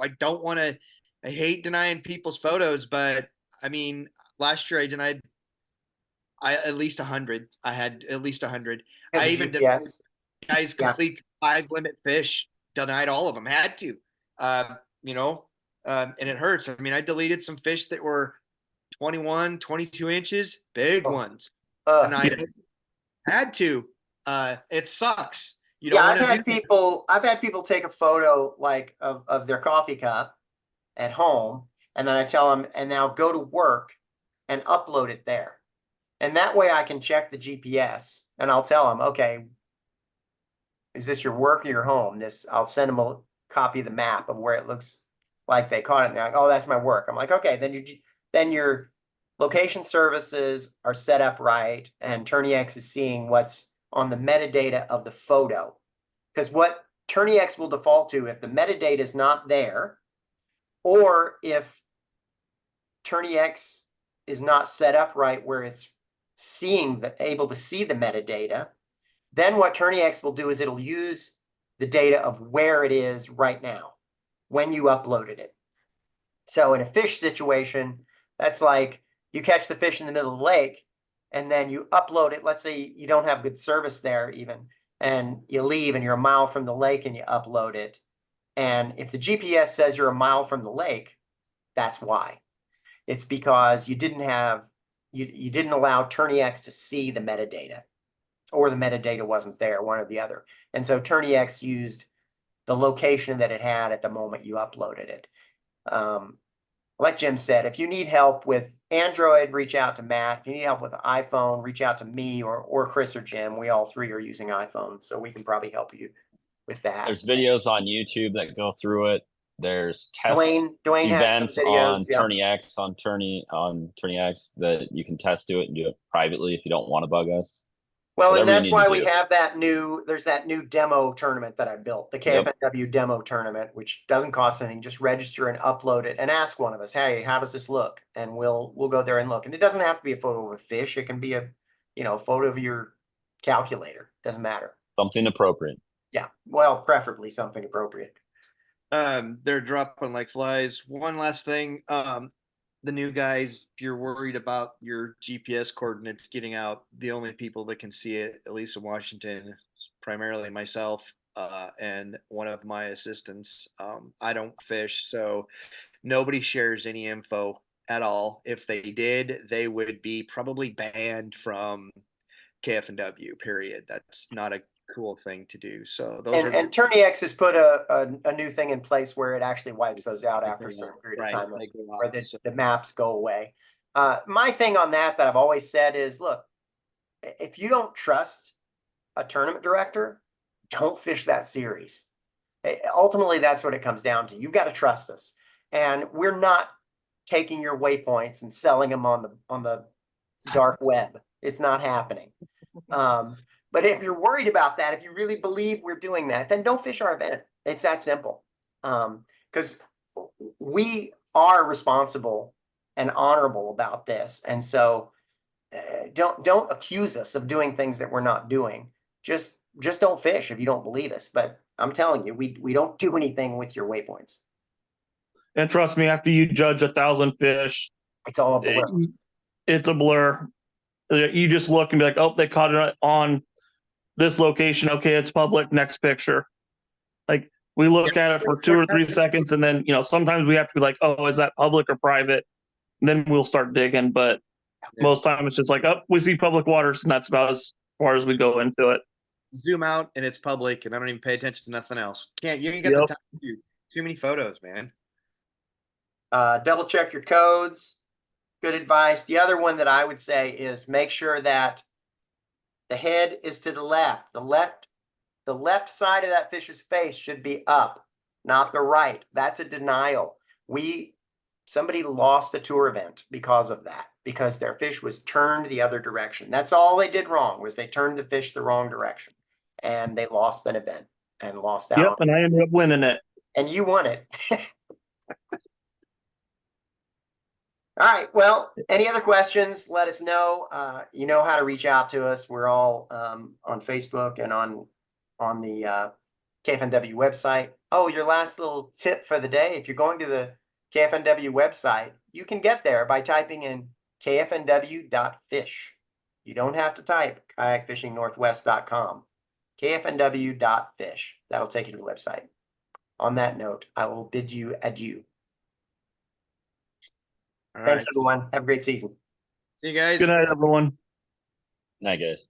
I hate denying people's photos, but I mean, last year I denied at least 100. I had at least 100. I even denied guys complete 5 limit fish, denied all of them, had to, and it hurts. I mean, I deleted some fish that were 21, 22 inches, big ones. Denied it. Had to. It sucks. I've had people take a photo like of their coffee cup at home, and then I tell them, and now go to work and upload it there. And that way I can check the GPS and I'll tell them, okay, is this your work or your home? I'll send them a copy of the map of where it looks like they caught it. And they're like, oh, that's my work. I'm like, okay, then your location services are set up right, and TourneyX is seeing what's on the metadata of the photo. Because what TourneyX will default to, if the metadata is not there, or if TourneyX is not set up right where it's able to see the metadata, then what TourneyX will do is it'll use the data of where it is right now when you uploaded it. So in a fish situation, that's like you catch the fish in the middle of the lake and then you upload it. Let's say you don't have good service there even, and you leave and you're a mile from the lake and you upload it. And if the GPS says you're a mile from the lake, that's why. It's because you didn't allow TourneyX to see the metadata, or the metadata wasn't there, one or the other. And so TourneyX used the location that it had at the moment you uploaded it. Like Jim said, if you need help with Android, reach out to Matt. If you need help with iPhone, reach out to me or Chris or Jim. We all three are using iPhones, so we can probably help you with that. There's videos on YouTube that go through it. There's test Dwayne events has some videos, on TourneyX on TourneyX that you can test to it and do it privately if you don't want to bug us. Well, Whatever and that's why we do. have there's that new demo tournament that I built, the KFNW demo tournament, which doesn't cost anything. Just register and upload it and ask one of us, hey, how does this look? And we'll go there and look. And it doesn't have to be a photo of a fish. It can be a photo of your calculator. Doesn't matter. Something appropriate. Yeah. Well, preferably something appropriate. They're dropping like flies. One last thing. The new guys, if you're worried about your GPS coordinates getting out, the only people that can see it, at least in Washington, is primarily myself and one of my assistants. I don't fish, so Nobody shares any info at all. If they did, they would be probably banned from KFNW, period. That's not a cool thing to do. So those And Attorney X has put a new thing in place where it actually wipes those out after a certain period of time, they go where off, so- the maps go away. My thing on that I've always said is, look, if you don't trust a tournament director, don't fish that series. Ultimately, that's what it comes down to. You've got to trust us, and we're not taking your waypoints and selling them on the dark web. It's not happening. But if you're worried about that, if you really believe we're doing that, then don't fish our event. It's that simple. Because we are responsible and honorable about this, and so don't accuse us of doing things that we're not doing. Just don't fish if you don't believe us. But I'm telling you, we don't do anything with your waypoints. And trust me, after you judge 1,000 fish, It's all a blur. it's a blur. You just look and be like, oh, they caught it on this location. Okay, it's public. Next picture. Like we look at it for 2 or 3 seconds, and then sometimes we have to be like, oh, is that public or private? And then we'll start digging. But most time it's just like, oh, we see public waters, and that's about as far as we go into it. Zoom out and it's public, and I don't even pay attention to nothing else. You ain't got the time to do too many photos, man. Double check your codes. Good advice. The other one that I would say is make sure that the head is to the left. The left side of that fish's face should be up, not the right. That's a denial. Somebody lost a tour event because of that, because their fish was turned the other direction. That's all they did wrong, was they turned the fish the wrong direction, and they lost an event and lost out. Yep, and I ended up winning it. And you won it. All right. Well, any other questions? Let us know. You know how to reach out to us. We're all on Facebook and on the KFNW website. Oh, your last little tip for the day. If you're going to the KFNW website, you can get there by typing in kfnw.fish. You don't have to type kayakfishingnorthwest.com. kfnw.fish. That'll take you to the website. On that note, I will bid you adieu. All Thanks, right. everyone. Have a great season. See you guys. Good night, everyone. Night, guys.